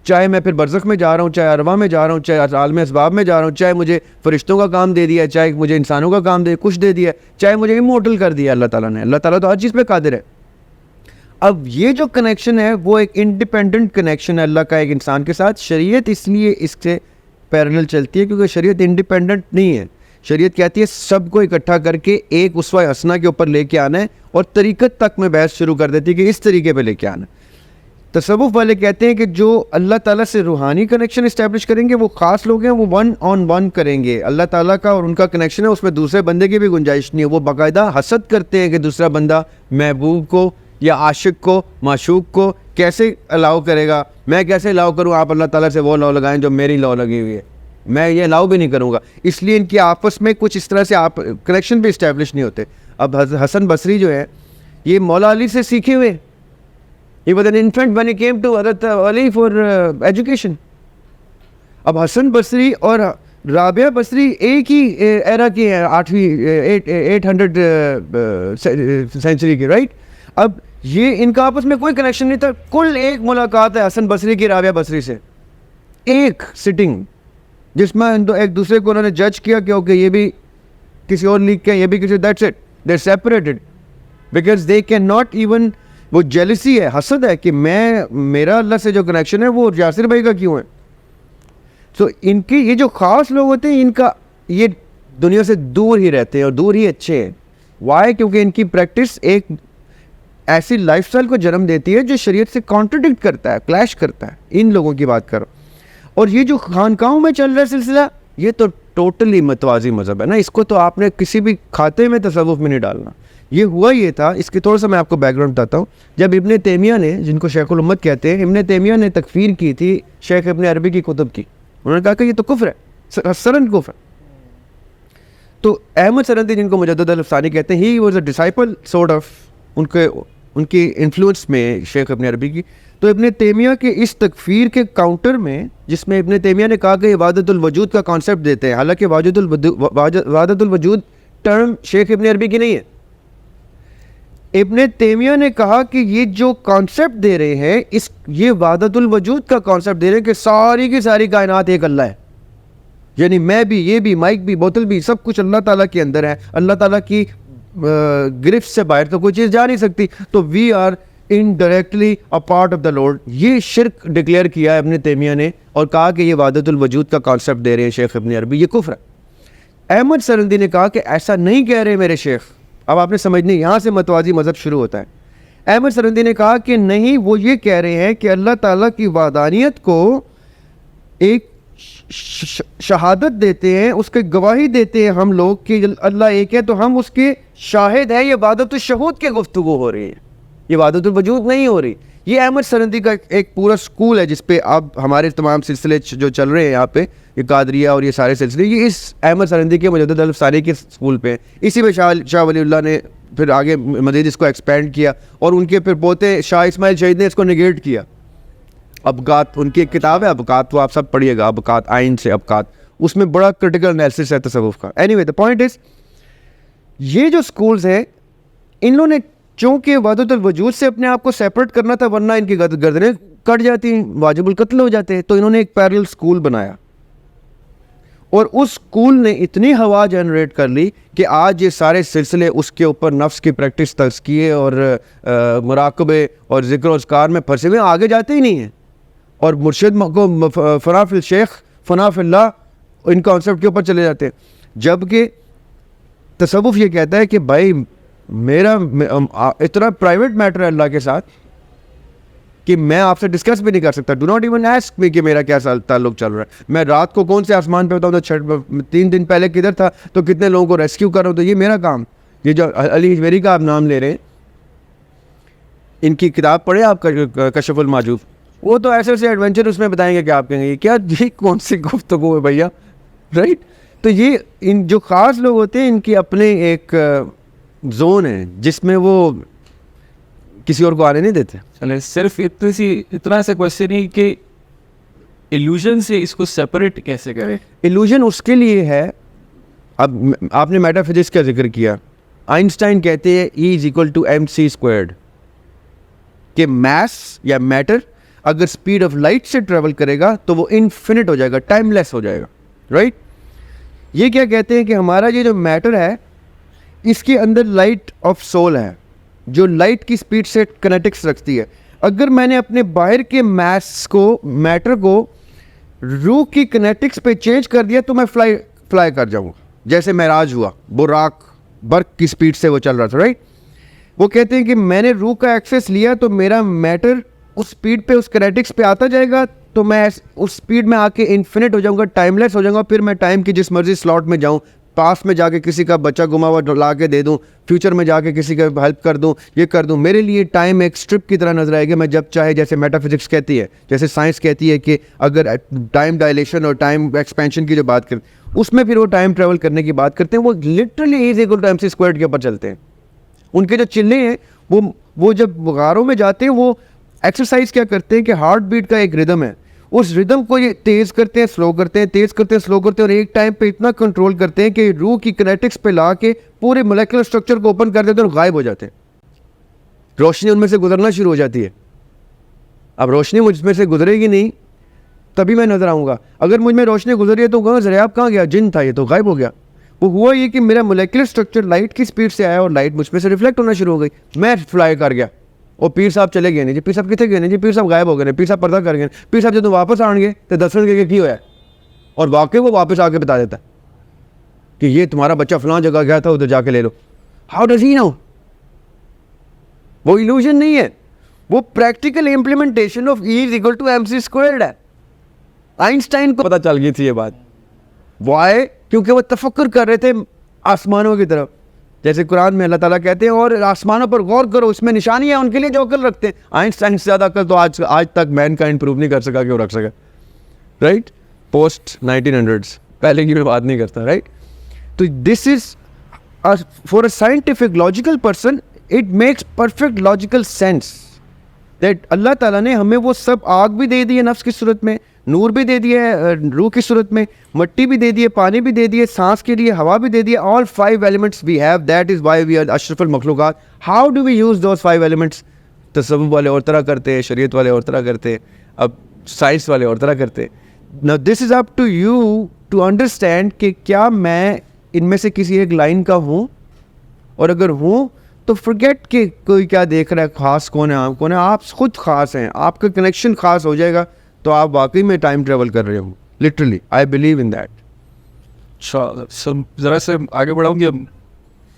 چاہے میں پھر برزخ میں جا رہا ہوں, چاہے ارواح میں جا رہا ہوں, چاہے عالم اسباب میں جا رہا ہوں, چاہے مجھے فرشتوں کا کام دے دیا, چاہے مجھے انسانوں کا کام کچھ دے دیا, چاہے مجھے امورٹل کر دیا اللہ تعالیٰ نے. اللہ تعالیٰ تو ہر چیز پہ قادر ہے. اب یہ جو کنیکشن ہے وہ ایک انڈیپینڈنٹ کنیکشن ہے اللہ کا ایک انسان کے ساتھ. شریعت اس لیے اس سے پیرلل چلتی ہے کیونکہ شریعت انڈیپینڈنٹ نہیں ہے. شریعت کہتی ہے سب کو اکٹھا کر کے ایک اسوہ حسنہ کے اوپر لے کے آنا ہے, اور طریقت تک میں بحث شروع کر دیتی ہے کہ اس طریقے پہ لے کے آنا ہے. تصوف والے کہتے ہیں کہ جو اللہ تعالیٰ سے روحانی کنیکشن اسٹیبلش کریں گے وہ خاص لوگ ہیں, وہ 1-on-1 کریں گے. اللہ تعالیٰ کا اور ان کا کنیکشن ہے, اس میں دوسرے بندے کی بھی گنجائش نہیں ہے. وہ باقاعدہ حسد کرتے ہیں کہ دوسرا بندہ محبوب کو یا عاشق کو, معشوق کو کیسے الاؤ کرے گا, میں کیسے الاؤ کروں. آپ اللہ تعالیٰ سے وہ لاؤ لگائیں جو میری لاؤ لگی ہوئی ہے, میں یہ الاؤ بھی نہیں کروں گا. اس لیے ان کی آپس میں کچھ اس طرح سے آپ کنیکشن بھی اسٹیبلش نہیں ہوتے. اب حسن بصری جو ہے یہ مولا علی سے سیکھے ہوئے, He was an infant when he came to Hazrat Ali for education. اب حسن بصری اور رابعہ بصری ایک ہی ایرا کے ہیں, 800 سینچری کے, رائٹ. اب یہ ان کا آپس میں کوئی کنیکشن نہیں تھا. کل ایک ملاقات ہے حسن بصری کی رابعہ بصری سے, ایک سٹنگ جس میں ایک دوسرے کو انہوں نے جج کیا کہ اوکے یہ بھی کسی اور لیگ کے, یہ بھی کسی, that's it, they are separated because they can not even, وہ جیلسی ہے, حسد ہے کہ میرا اللہ سے جو کنیکشن ہے وہ یاسر بھائی کا کیوں ہے. سو ان کے یہ جو خاص لوگ ہوتے ہیں ان کا یہ دنیا سے دور ہی رہتے ہیں اور دور ہی اچھے ہیں. وائی؟ کیونکہ ان کی پریکٹس ایک ایسی لائف سٹائل کو جنم دیتی ہے جو شریعت سے کانٹرڈکٹ کرتا ہے, کلیش کرتا ہے. ان لوگوں کی بات کرو. اور یہ جو خانقاہوں میں چل رہا ہے سلسلہ, یہ تو ٹوٹلی متوازی مذہب ہے نا, اس کو تو آپ نے کسی بھی کھاتے میں تصوف میں نہیں ڈالنا. یہ ہوا یہ تھا, اس کی تھوڑا سا میں آپ کو بیک گراؤنڈ بتاتا ہوں. جب ابن تیمیہ نے, جن کو شیخ الامت کہتے ہیں, ابن تیمیہ نے تکفیر کی تھی شیخ ابن عربی کی کتب کی. انہوں نے کہا کہ یہ تو کفر ہے, سرن کفر. تو احمد سرندی, جن کو مجدد الافسانی کہتے ہیں, he was a disciple sort of ان کی انفلوئنس میں شیخ ابن عربی کی. تو ابن تیمیہ کے اس تکفیر کے کاؤنٹر میں, جس میں ابن تیمیہ نے کہا کہ وحدت الوجود کا کانسیپٹ دیتے ہیں, حالانکہ وحدت الوجود ٹرم شیخ ابن عربی کی نہیں ہے. ابن تیمیہ نے کہا کہ یہ جو کانسیپٹ دے رہے ہیں, یہ وحدت الوجود کا کانسیپٹ دے رہے ہیں کہ ساری کی ساری کائنات ایک اللہ ہے. یعنی میں بھی, یہ بھی, مائک بھی, بوتل بھی, سب کچھ اللہ تعالیٰ کے اندر ہے. اللہ تعالیٰ کی گرفت سے باہر تو کوئی چیز جا نہیں سکتی. تو we are indirectly a part of the lord. یہ شرک ڈکلیئر کیا ابن تیمیہ نے اور کہا کہ یہ وحدت الوجود کا کانسیپٹ دے رہے ہیں شیخ ابن عربی, یہ کفر ہے. احمد سرندی نے کہا کہ ایسا نہیں کہہ رہے میرے شیخ. اب آپ نے سمجھنی, یہاں سے متوازی مذہب شروع ہوتا ہے. احمد سرندی نے کہا کہ نہیں, وہ یہ کہہ رہے ہیں کہ اللہ تعالیٰ کی وحدانیت کو ایک شہادت دیتے ہیں, اس کے گواہی دیتے ہیں ہم لوگ کہ اللہ ایک ہے, تو ہم اس کے شاہد ہیں. یہ وحدت الشہود کی گفتگو ہو رہی ہے, یہ وحدت الوجود نہیں ہو رہی. یہ احمد سرندی کا ایک پورا سکول ہے جس پہ اب ہمارے تمام سلسلے جو چل رہے ہیں یہاں پہ, یہ قادریہ اور یہ سارے سلسلے, یہ اس احمد سرندی کے مجدد الافسانی کے سکول پہ. اسی میں شاہ ولی اللہ نے پھر آگے مزید اس کو ایکسپینڈ کیا, اور ان کے پھر پوتے شاہ اسماعیل شہید نے اس کو نگیٹ کیا. ابقات, ان کی ایک کتاب ہے ابقات, وہ آپ سب پڑھیے گا, ابقات, آئین سے ابقات, اس میں بڑا کرٹیکل انالیسس ہے تصوف کا. Any way, the point is, یہ جو سکولز ہیں انہوں نے چونکہ وحدت الوجود سے اپنے آپ کو سیپریٹ کرنا تھا, ورنہ ان کی گردنیں کٹ جاتی ہیں, واجب القتل ہو جاتے ہیں, تو انہوں نے ایک پیرل سکول بنایا. اور اس سکول نے اتنی ہوا جنریٹ کر لی کہ آج یہ سارے سلسلے اس کے اوپر نفس کی پریکٹس, تزکیے اور مراقبے اور ذکر و اذکار میں پھنسے ہوئے آگے جاتے ہی نہیں ہیں. اور مرشد کو فنا فی الشیخ فنا فی اللہ, ان کانسیپٹ کے اوپر چلے جاتے ہیں. جبکہ تصوف یہ کہتا ہے کہ بھائی میرا اتنا پرائیویٹ میٹر ہے اللہ کے ساتھ کہ میں آپ سے ڈسکس بھی نہیں کر سکتا. Do not even ask me کہ میرا کیا تعلق چل رہا ہے. میں رات کو کون سے آسمان پہ ہوتا ہوں, تو 3 دن پہلے کدھر تھا, تو کتنے لوگوں کو ریسکیو کر رہا ہوں, تو یہ میرا کام. یہ جو علی حجویری کا آپ نام لے رہے ہیں, ان کی کتاب پڑھیں آپ, کشف المحجوب, وہ تو ایسے ایسے ایڈونچر اس میں بتائیں گے کہ آپ کہیں گے کیا یہ کون سی گفتگو ہے بھیا, رائٹ. تو یہ ان جو خاص لوگ ہوتے ہیں ان کی اپنے ایک زون ہے جس میں وہ کسی اور کو آنے نہیں دیتے. چلے صرف اتنا سا کوشچن ہی کہ ایلوژن سے اس کو سپریٹ کیسے کریں. ایلوژن اس کے لیے ہے, اب آپ نے میٹا فزکس کا ذکر کیا, آئنسٹائن کہتے ہیں E=mc², کہ میس یا میٹر اگر اسپیڈ آف لائٹ سے ٹریول کرے گا تو وہ انفینٹ ہو جائے گا, ٹائم لیس ہو جائے گا, رائٹ. یہ کیا کہتے ہیں کہ ہمارا یہ جو میٹر ہے اس کے اندر لائٹ آف سول ہے جو لائٹ کی اسپیڈ سے کنیٹکس رکھتی ہے. اگر میں نے اپنے باہر کے میس کو, میٹر کو روح کی کنیٹکس پہ چینج کر دیا تو میں فلائی کر جاؤں گا, جیسے معراج ہوا, براق برق کی اسپیڈ سے وہ چل رہا تھا, رائٹ. وہ کہتے ہیں کہ میں نے روح کا ایکسیس لیا تو میرا میٹر اس اسپیڈ پہ, اس کنیٹکس پہ آتا جائے گا, تو میں اس اسپیڈ میں آ کے انفینٹ ہو جاؤں گا, ٹائم لیس ہو جاؤں گا. پھر میں ٹائم کی جس مرضی سلاٹ میں جاؤں, پاس میں جا کے کسی کا بچہ گما ہوا لا کے دے دوں, فیوچر میں جا کے کسی کا ہیلپ کر دوں, یہ کر دوں. میرے لیے ٹائم ایک اسٹرپ کی طرح نظر آئے گا, میں جب چاہے, جیسے میٹا فزکس کہتی ہے, جیسے سائنس کہتی ہے کہ اگر ٹائم ڈائلیشن اور ٹائم ایکسپینشن کی جو بات کرتے اس میں پھر وہ ٹائم ٹریول کرنے کی بات کرتے ہیں, وہ لٹرلی E=mc² کے اوپر چلتے ہیں. ان کے جو چلے ہیں وہ جب غاروں میں جاتے ہیں وہ ایکسرسائز کیا کرتے ہیں کہ ہارٹ بیٹ کا ایک ردم ہے, اس ردم کو یہ تیز کرتے ہیں, سلو کرتے ہیں, تیز کرتے ہیں, سلو کرتے ہیں, اور ایک ٹائم پہ اتنا کنٹرول کرتے ہیں کہ روح کی کنیٹکس پہ لا کے پورے مولیکولر اسٹرکچر کو اوپن کر دیتے ہیں اور غائب ہو جاتے ہیں. روشنی ان میں سے گزرنا شروع ہو جاتی ہے. اب روشنی مجھ میں سے گزرے گی نہیں تبھی میں نظر آؤں گا. اگر مجھ میں روشنی گزری ہے تو کہاں ذریعہ کہاں گیا؟ جن تھا یہ تو غائب ہو گیا. وہ ہوا یہ کہ میرا مولیکولر اسٹرکچر لائٹ کی اسپیڈ سے آیا اور لائٹ مجھ میں سے ریفلیکٹ ہونا شروع ہو گئی. میں فلائی کر گیا اور پیر صاحب چلے گئے نہیں. جی پیر صاحب کتنے گئے نہیں؟ جی پیر صاحب غائب ہو گئے. پیر صاحب پردہ کر گئے. پیر صاحب جب واپس آن گے تو دسن کے کی ہوا ہے اور واقعی وہ واپس آ کے بتا دیتا ہے کہ یہ تمہارا بچہ فلاں جگہ گیا تھا, ادھر جا کے لے لو. ہاؤ ڈز ہی نو؟ وہ ایلوژن نہیں ہے, وہ practical implementation of E = mc² ہے. آئنسٹائن کو پتہ چل گئی تھی یہ بات. وائی؟ کیونکہ وہ تفکر کر رہے تھے آسمانوں کی طرف. جیسے قرآن میں اللہ تعالیٰ کہتے ہیں اور آسمانوں پر غور کرو, اس میں نشانیاں ان کے لیے جو عقل رکھتے ہیں. آئنسٹائن سے زیادہ عقل تو آج تک مین کائنڈ پروو نہیں کر سکا کہ وہ رکھ سکے. رائٹ, پوسٹ 1900s, پہلے کی میں بات نہیں کرتا. رائٹ, تو this is for a scientific logical person it makes perfect logical sense that اللہ تعالیٰ نے ہمیں وہ سب آگ بھی دے دی ہے نفس کی صورت میں, نور بھی دے دیے روح کی صورت میں, مٹی بھی دے دیے, پانی بھی دے دیے, سانس کے لیے ہوا بھی دے دیے. All 5 elements we have, that is why we are اشرف المخلوقات. How do we use those 5 elements? تصوف والے اور طرح کرتے ہیں, شریعت والے اور طرح کرتے ہیں, اب سائنس والے اور طرح کرتے ہیں. Now this is up to you to understand کہ کیا میں ان میں سے کسی ایک لائن کا ہوں, اور اگر ہوں تو فرگیٹ کہ کوئی کیا دیکھ رہا ہے, خاص کون ہے عام کون ہے. آپ خود خاص ہیں, آپ کا کنیکشن خاص ہو جائے گا تو آپ واقعی میں ٹائم ٹریول کر رہے ہوں. Literally I believe in that. اچھا ذرا سے آگے بڑھاؤں گی.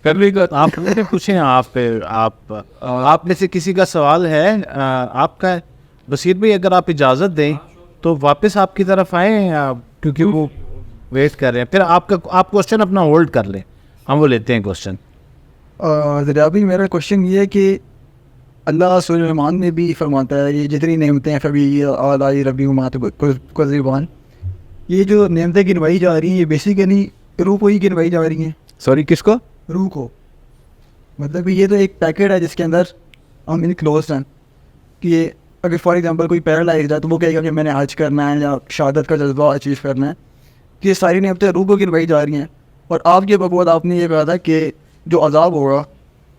کر لے گا آپ نے پوچھیں, آپ میں سے کسی کا سوال ہے آپ کا بصیر بھائی؟ اگر آپ اجازت دیں تو واپس آپ کی طرف آئیں, کیونکہ وہ ویٹ کر رہے ہیں. پھر آپ کوشچن اپنا ہولڈ کر لیں, ہم وہ لیتے ہیں کوشچن. ذرا بھی میرا کوشچن یہ ہے کہ اللہ سورۃ الرحمن میں بھی فرماتا ہے یہ جتنی نعمتیں ہیں فبی آلاء ربکما تکذبان, یہ جو نعمتیں گنوائی جا رہی ہیں یہ بیسیکلی روح کو ہی گنوائی جا رہی ہیں. سوری کس کو؟ روح کو. مطلب یہ تو ایک پیکٹ ہے جس کے اندر ہم انکلوزڈ ہیں کہ اگر فار ایگزامپل کوئی پیرالائز ہے تو وہ کہے گا کہ میں نے حج کرنا ہے یا شہادت کا جذبہ اچیو کرنا ہے. کہ یہ ساری نعمتیں روح کو گنوائی جا رہی ہیں, اور آپ کے بقول آپ نے یہ کہا تھا کہ جو عذاب ہوگا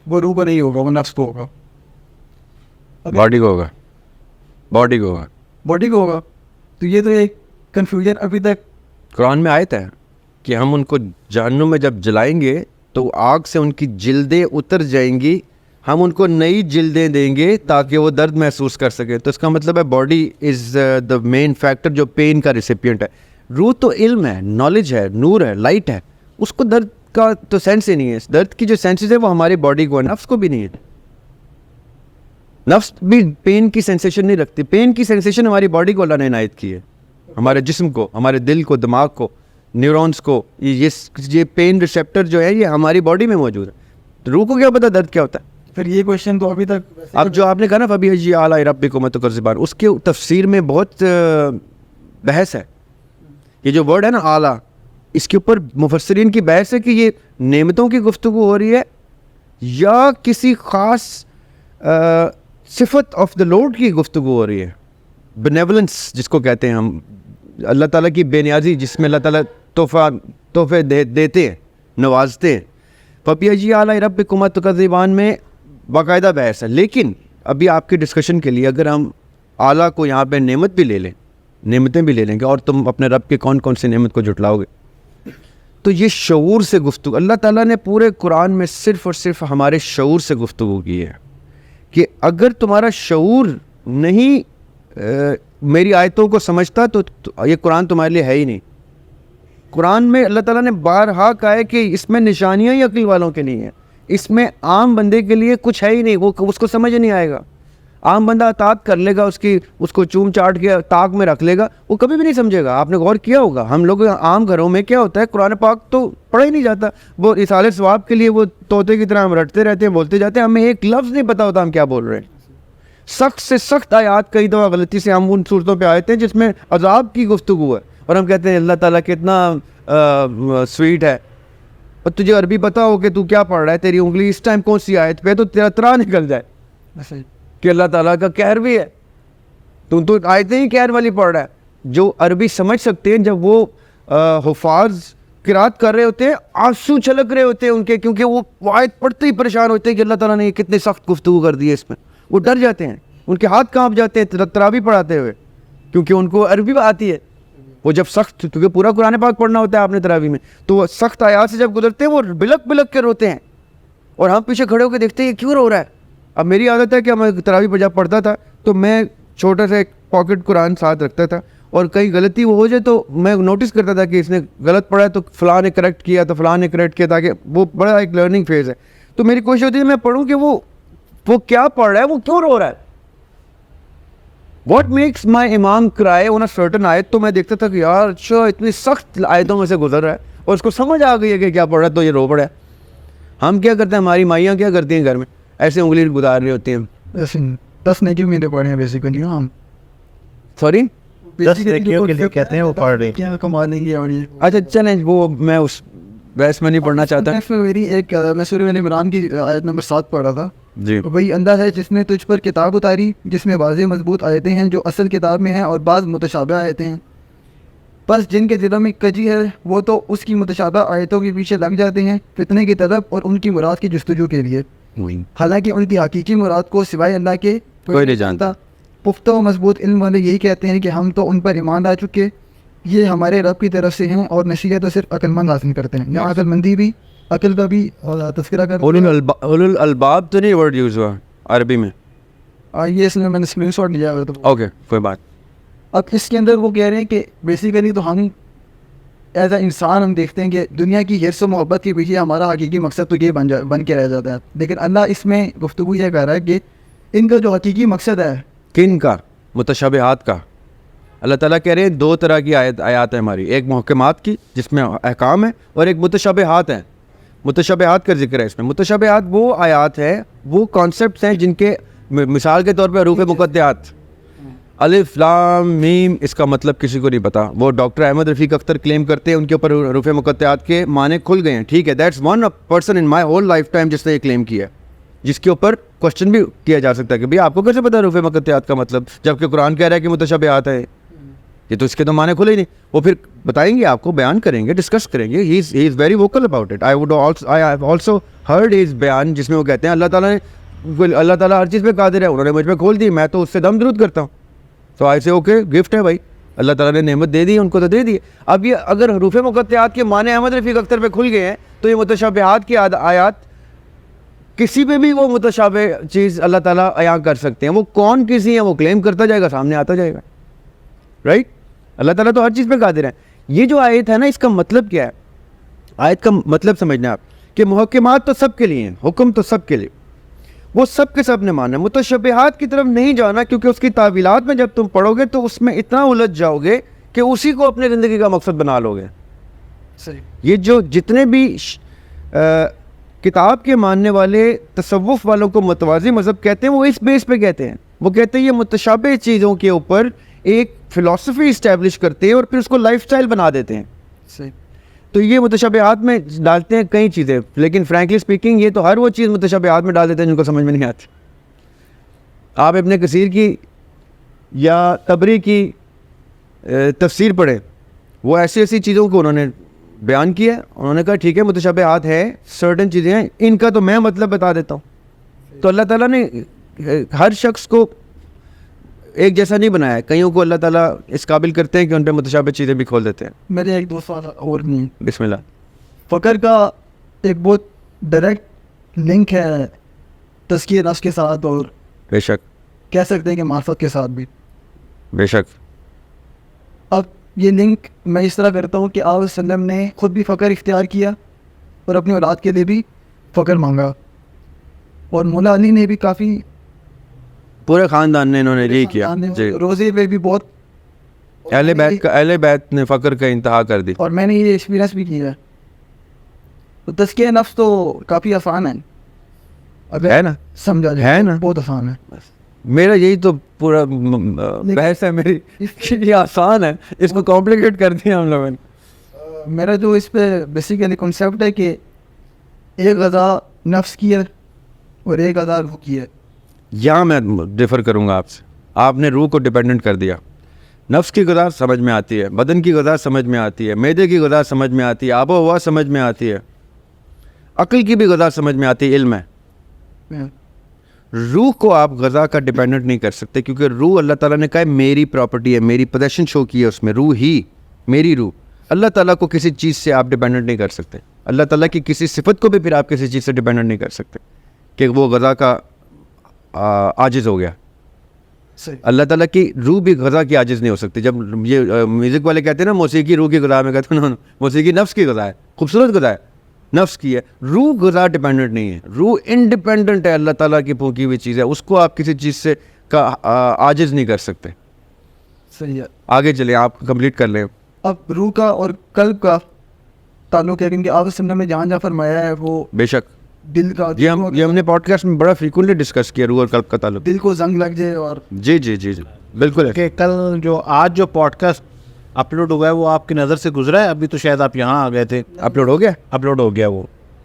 وہ روح کو نہیں ہوگا, وہ نفس کو ہوگا, باڈی کو ہوگا. باڈی کو ہوگا, باڈی کو ہوگا. تو یہ تو ایک کنفیوژن ابھی تک قرآن میں آیت ہے کہ ہم ان کو جہنم میں جب جلائیں گے تو آگ سے ان کی جلدیں اتر جائیں گی, ہم ان کو نئی جلدیں دیں گے تاکہ وہ درد محسوس کر سکیں. تو اس کا مطلب ہے body is the main factor جو پین کا ریسیپینٹ ہے. روح تو علم ہے, نالج ہے, نور ہے, لائٹ ہے, اس کو درد کا تو سینس ہی نہیں ہے. درد کی جو سینسز ہے وہ ہماری باڈی کو ہے, نفس کو بھی نہیں ہے. نفس بھی پین کی سینسیشن نہیں رکھتی. پین کی سینسیشن ہماری باڈی کو اللہ نے عنایت کی ہے, ہمارے جسم کو, ہمارے دل کو, دماغ کو, نیورونز کو. یہ پین ریسیپٹر جو ہے یہ ہماری باڈی میں موجود ہے. روح کو کیا پتہ درد کیا ہوتا ہے؟ پھر یہ کوشچن تو ابھی تک اب جو آپ نے کہا نا فبی آلاء ربکما تکذبان, اس کے تفسیر میں بہت بحث ہے. یہ جو ورڈ ہے نا اعلیٰ, اس کے اوپر مفسرین کی بحث ہے کہ یہ نعمتوں کی گفتگو ہو رہی ہے یا کسی خاص صفت آف دا لارڈ کی گفتگو ہو رہی ہے. بینیولنس جس کو کہتے ہیں ہم, اللہ تعالیٰ کی بے نیازی, جس میں اللہ تعالیٰ تحفے دیتے ہیں, نوازتے ہیں. فبی آلاء ربکما تکذبان میں باقاعدہ بحث ہے. لیکن ابھی آپ کے ڈسکشن کے لیے اگر ہم اعلیٰ کو یہاں پہ نعمت بھی لے لیں, نعمتیں بھی لے لیں گے, اور تم اپنے رب کے کون کون سی نعمت کو جھٹلاؤ گے, تو یہ شعور سے گفتگو. اللہ تعالیٰ نے پورے قرآن میں صرف اور صرف ہمارے شعور سے گفتگو کی ہے کہ اگر تمہارا شعور نہیں میری آیتوں کو سمجھتا تو یہ قرآن تمہارے لیے ہے ہی نہیں. قرآن میں اللہ تعالیٰ نے بارہا کہا ہے کہ اس میں نشانیاں ہی عقل والوں کے نہیں ہیں, اس میں عام بندے کے لیے کچھ ہے ہی نہیں, وہ اس کو سمجھ نہیں آئے گا. عام بندہ اطاعت کر لے گا, اس کو چوم چاٹ کے طاق میں رکھ لے گا, وہ کبھی بھی نہیں سمجھے گا. آپ نے غور کیا ہوگا ہم لوگ عام گھروں میں کیا ہوتا ہے, قرآن پاک تو پڑھا ہی نہیں جاتا, وہ اصالِ ثواب کے لیے وہ طوطے کی طرح ہم رٹتے رہتے ہیں, بولتے جاتے ہیں, ہمیں ایک لفظ نہیں پتہ ہوتا ہم کیا بول رہے ہیں. سخت سے سخت آیات کئی دفعہ غلطی سے ہم ان صورتوں پہ آئے تھے جس میں عذاب کی گفتگو ہے, اور ہم کہتے ہیں اللہ تعالیٰ کتنا سویٹ ہے, اور تجھے عربی پتہ ہو کہ تو کیا پڑھ رہا ہے, تیری انگلی اس ٹائم کون سی آیت پہ تو تیرا ترا نکل جائے کہ اللہ تعالیٰ کا قہر بھی ہے. تو آیتیں ہی قہر والی پڑھ رہا ہے. جو عربی سمجھ سکتے ہیں, جب وہ حفاظ قرات کر رہے ہوتے ہیں آنسو چھلک رہے ہوتے ہیں ان کے, کیونکہ وہ آیت پڑھتے ہی پریشان ہوتے ہیں کہ اللہ تعالیٰ نے یہ کتنے سخت گفتگو کر دی ہے اس میں. وہ ڈر جاتے ہیں, ان کے ہاتھ کانپ جاتے ہیں تراویح پڑھاتے ہوئے, کیونکہ ان کو عربی آتی ہے. وہ جب سخت, کیونکہ پورا قرآن پاک پڑھنا ہوتا ہے آپ نے تراویح میں, تو وہ سخت آیات سے جب گزرتے ہیں وہ بلک بلک کے روتے ہیں, اور ہم پیچھے کھڑے ہو کے دیکھتے ہیں یہ کیوں رو رہا ہے. اب میری عادت ہے کہ میں تراویح پر جب پڑھتا تھا تو میں چھوٹا سا ایک پاکٹ قرآن ساتھ رکھتا تھا, اور کہیں غلطی وہ ہو جائے تو میں نوٹس کرتا تھا کہ اس نے غلط پڑھا ہے تو فلاں نے کریکٹ کیا, تو فلاں نے کریکٹ کیا, تاکہ وہ بڑا ایک لرننگ فیز ہے. تو میری کوشش ہوتی ہے میں پڑھوں کہ وہ کیا پڑھ رہا ہے, وہ کیوں رو رہا ہے. واٹ میکس مائی امام کرائے آن اے سرٹن آیت, تو میں دیکھتا تھا کہ یار اچھا اتنی سخت آیتوں میں سے گزر رہا ہے اور اس کو سمجھ آ گئی ہے کہ کیا پڑھ رہا ہے, تو یہ رو پڑا ہے. ہم کیا کرتے ہیں, ہماری مائیاں کیا کرتی ہیں گھر میں, ایسے انگلی گزار رہی ہوتی ہیں. 10 نیکیوں میں پڑھے ہیں بیسیکلی ہم. سوری 10 نیکیوں کے لیے کہتے ہیں وہ پڑھ رہے ہیں. کیا کمانے کی اور یہ اچھا چلیں, وہ میں اس بحث میں نہیں پڑھنا چاہتا. میری ایک میں سورہ ال عمران کی آیت نمبر 7 پڑھا تھا. جی, وہی اندھا ہے جس نے تجھ پر کتاب اتاری جس میں واضح مضبوط آیتیں ہیں جو اصل کتاب میں ہیں اور بعض متشابہ آیتیں ہیں. بس جن کے دلوں میں کجی ہے وہ تو اس کی متشابہ آیتوں کے پیچھے لگ جاتے ہیں فتنے کی طلب اور ان کی مراد کی جستجو کے لیے, حالانکہ ان کی حقیقی مراد کو سوائے اللہ کے کوئی نہیں جانتا. پختہ و مضبوط علم والے یہی کہتے ہیں کہ ہم تو ان پر ایمان لا چکے, یہ ہمارے رب کی طرف سے ہیں, اور نصیحت تو صرف عقل مند حاصل کرتے ہیں. یہاں عقل مندی بھی عقل کا بھی تذکرہ کر اولو الالباب تو نہیں ورڈ یوز ہوا عربی میں. یہ اس میں نے اسکرین شاٹ لیا ہوا. تو اوکے کوئی بات. اب اس کے اندر وہ کہہ رہے ہیں کہ بیسیکلی تو ہم ایز اے انسان ہم دیکھتے ہیں کہ دنیا کی حرص و محبت کے پیچھے ہمارا حقیقی مقصد تو یہ بن کے رہ جاتا ہے. لیکن اللہ اس میں گفتگو یہ کر رہا ہے کہ ان کا جو حقیقی مقصد ہے, کن کا, متشابہات کا. اللہ تعالیٰ کہہ رہے ہیں 2 طرح کی آیات ہے ہماری, ایک محکمات کی جس میں احکام ہے, اور ایک متشابہات ہیں. متشابہات کا ذکر ہے اس میں. متشابہات وہ آیات ہیں, وہ کانسیپٹس ہیں جن کے مثال کے طور پہ حروف مقطعات, الف لام میم, اس کا مطلب کسی کو نہیں پتا. وہ ڈاکٹر احمد رفیق اختر کلیم کرتے ہیں ان کے اوپر حروف مقطعات کے معنی کھل گئے ہیں, ٹھیک ہے, that's one person in my whole life time جس نے یہ کلیم کیا ہے, جس کے اوپر کوشچن بھی کیا جا سکتا ہے کہ بھئی آپ کو کیسے پتا حروف مقطعات کا مطلب, جبکہ قرآن کہہ رہا ہے کہ متشابہات ہے, یہ تو اس کے تو معنی کھلے ہی نہیں. وہ پھر بتائیں گے آپ کو, بیان کریں گے, ڈسکس کریں گے. He is very vocal about it. I have also heard his بیان جس میں وہ کہتے ہیں اللہ تعالیٰ ہر چیز پہ قادر ہے, انہوں نے مجھ پہ کھول دی, میں تو اس سے دم درود کرتا ہوں. تو آئی سے اوکے, گفٹ ہے بھائی, اللہ تعالیٰ نے نعمت دے دی ان کو تو دے دی. اب یہ اگر حروف مقطعات کے معنی احمد رفیق اختر پہ کھل گئے ہیں تو یہ متشابہات کی آیات کسی پہ بھی وہ متشابہ چیز اللہ تعالیٰ عیاں کر سکتے ہیں. وہ کون کسی ہیں وہ کلیم کرتا جائے گا, سامنے آتا جائے گا, رائٹ. اللہ تعالیٰ تو ہر چیز پہ قادر ہے. یہ جو آیت ہے نا, اس کا مطلب کیا ہے, آیت کا مطلب سمجھنا آپ کہ محکمات تو سب کے لیے ہیں, حکم تو سب کے لیے, وہ سب کے سب نے مانا. متشابہات کی طرف نہیں جانا, کیونکہ اس کی تعویلات میں جب تم پڑھو گے تو اس میں اتنا الجھ جاؤ گے کہ اسی کو اپنے زندگی کا مقصد بنا لو گے. یہ جو جتنے بھی کتاب کے ماننے والے تصوف والوں کو متوازی مذہب کہتے ہیں, وہ اس بیس پہ کہتے ہیں. وہ کہتے ہیں یہ متشابہ چیزوں کے اوپر ایک فلسفی اسٹیبلش کرتے ہیں اور پھر اس کو لائف سٹائل بنا دیتے ہیں. تو یہ متشابہات میں ڈالتے ہیں کئی چیزیں, لیکن فرینکلی اسپیکنگ یہ تو ہر وہ چیز متشابہات میں ڈال دیتے ہیں جن کو سمجھ میں نہیں آتی. آپ ابن کثیر کی یا طبری کی تفسیر پڑھیں, وہ ایسی ایسی چیزوں کو انہوں نے بیان کیا. انہوں نے کہا ٹھیک ہے متشابہات ہے, سرٹن چیزیں ہیں, ان کا تو میں مطلب بتا دیتا ہوں. تو اللہ تعالیٰ نے ہر شخص کو ایک جیسا نہیں بنایا ہے. کئیوں کو اللہ تعالیٰ اس قابل کرتے ہیں کہ ان پہ متشابہ چیزیں بھی کھول دیتے ہیں. میرے ایک 2 سوال اور نہیں. بسم اللہ. فقر کا ایک بہت ڈائریکٹ لنک ہے تزکیہ نفس کے ساتھ, اور بے شک کہہ سکتے ہیں کہ معرفت کے ساتھ بھی. بے شک. اب یہ لنک میں اس طرح کرتا ہوں کہ آپ وسلم نے خود بھی فقر اختیار کیا اور اپنی اولاد کے لیے بھی فقر مانگا, اور مولا علی نے بھی کافی, پورے خاندان نے انہوں نے یہی کیا. جی, روزے میں بھی بہت, اہل بیت نے فقر کا انتہا کر دی, اور میں نے یہ ایکسپیرینس بھی کیا ہے. تو تزکیہ نفس تو کافی آسان ہے اگر ہے نا, سمجھا جائے, ہے نا, بہت آسان ہے. میرا یہی تو پورا بحث ہے میری, یہ آسان ہے, اس کو کمپلیکیٹ کر دیا ہم لوگوں نے. میرا جو اس پہ بیسیکلی کنسیپٹ ہے کہ ایک غذا نفس کی ہے اور ایک غذا روح کی ہے. یہاں میں ڈیفر کروں گا آپ سے. آپ نے روح کو ڈپینڈنٹ کر دیا. نفس کی غذا سمجھ میں آتی ہے, بدن کی غذا سمجھ میں آتی ہے, معدے کی غذا سمجھ میں آتی ہے, آب و ہوا سمجھ میں آتی ہے, عقل کی بھی غذا سمجھ میں آتی ہے, علم ہے. روح کو آپ غذا کا ڈیپینڈنٹ نہیں کر سکتے, کیونکہ روح اللہ تعالیٰ نے کہا ہے میری پراپرٹی ہے, میری پوزیشن شو کی ہے اس میں, روح ہی میری روح. اللہ تعالیٰ کو کسی چیز سے آپ ڈیپینڈنٹ نہیں کر سکتے. اللہ تعالیٰ کی کسی صفت کو بھی پھر آپ کسی چیز سے ڈیپینڈنٹ نہیں کر سکتے کہ وہ غذا کا عاجز ہو گیا. اللہ تعالیٰ کی روح بھی غذا کی عاجز نہیں ہو سکتی. جب یہ میوزک والے کہتے ہیں نا موسیقی روح کی غذا, میں کہتا ہوں موسیقی نفس کی غذا ہے, خوبصورت غذا ہے, نفس کی ہے. روح غذا ڈیپینڈنٹ نہیں ہے, روح انڈیپینڈنٹ ہے, اللہ تعالیٰ کی پھونکی ہوئی چیز ہے, اس کو آپ کسی چیز سے کا عاجز نہیں کر سکتے. صحیح ہے. آگے چلیں, آپ کمپلیٹ کر لیں. اب روح کا اور قلب کا تعلق ہے, کیونکہ آپ سننے میں جہاں فرمایا ہے وہ بے شک دل کا, یہ ہم نے پوڈ کاسٹ میں بڑا فریکوینٹلی ڈسکس کیا روح اور قلب کا تعلق. دل کو زنگ لگ جائے. اور جی جی جی جی بالکل. کہ کل جو آج جو پوڈ کاسٹ اپلوڈ ہوا ہے وہ آپ کی نظر سے گزرا ہے؟ ابھی تو شاید آپ یہاں آ گئے تھے. اپلوڈ ہو گیا؟ اپلوڈ ہو گیا وہ.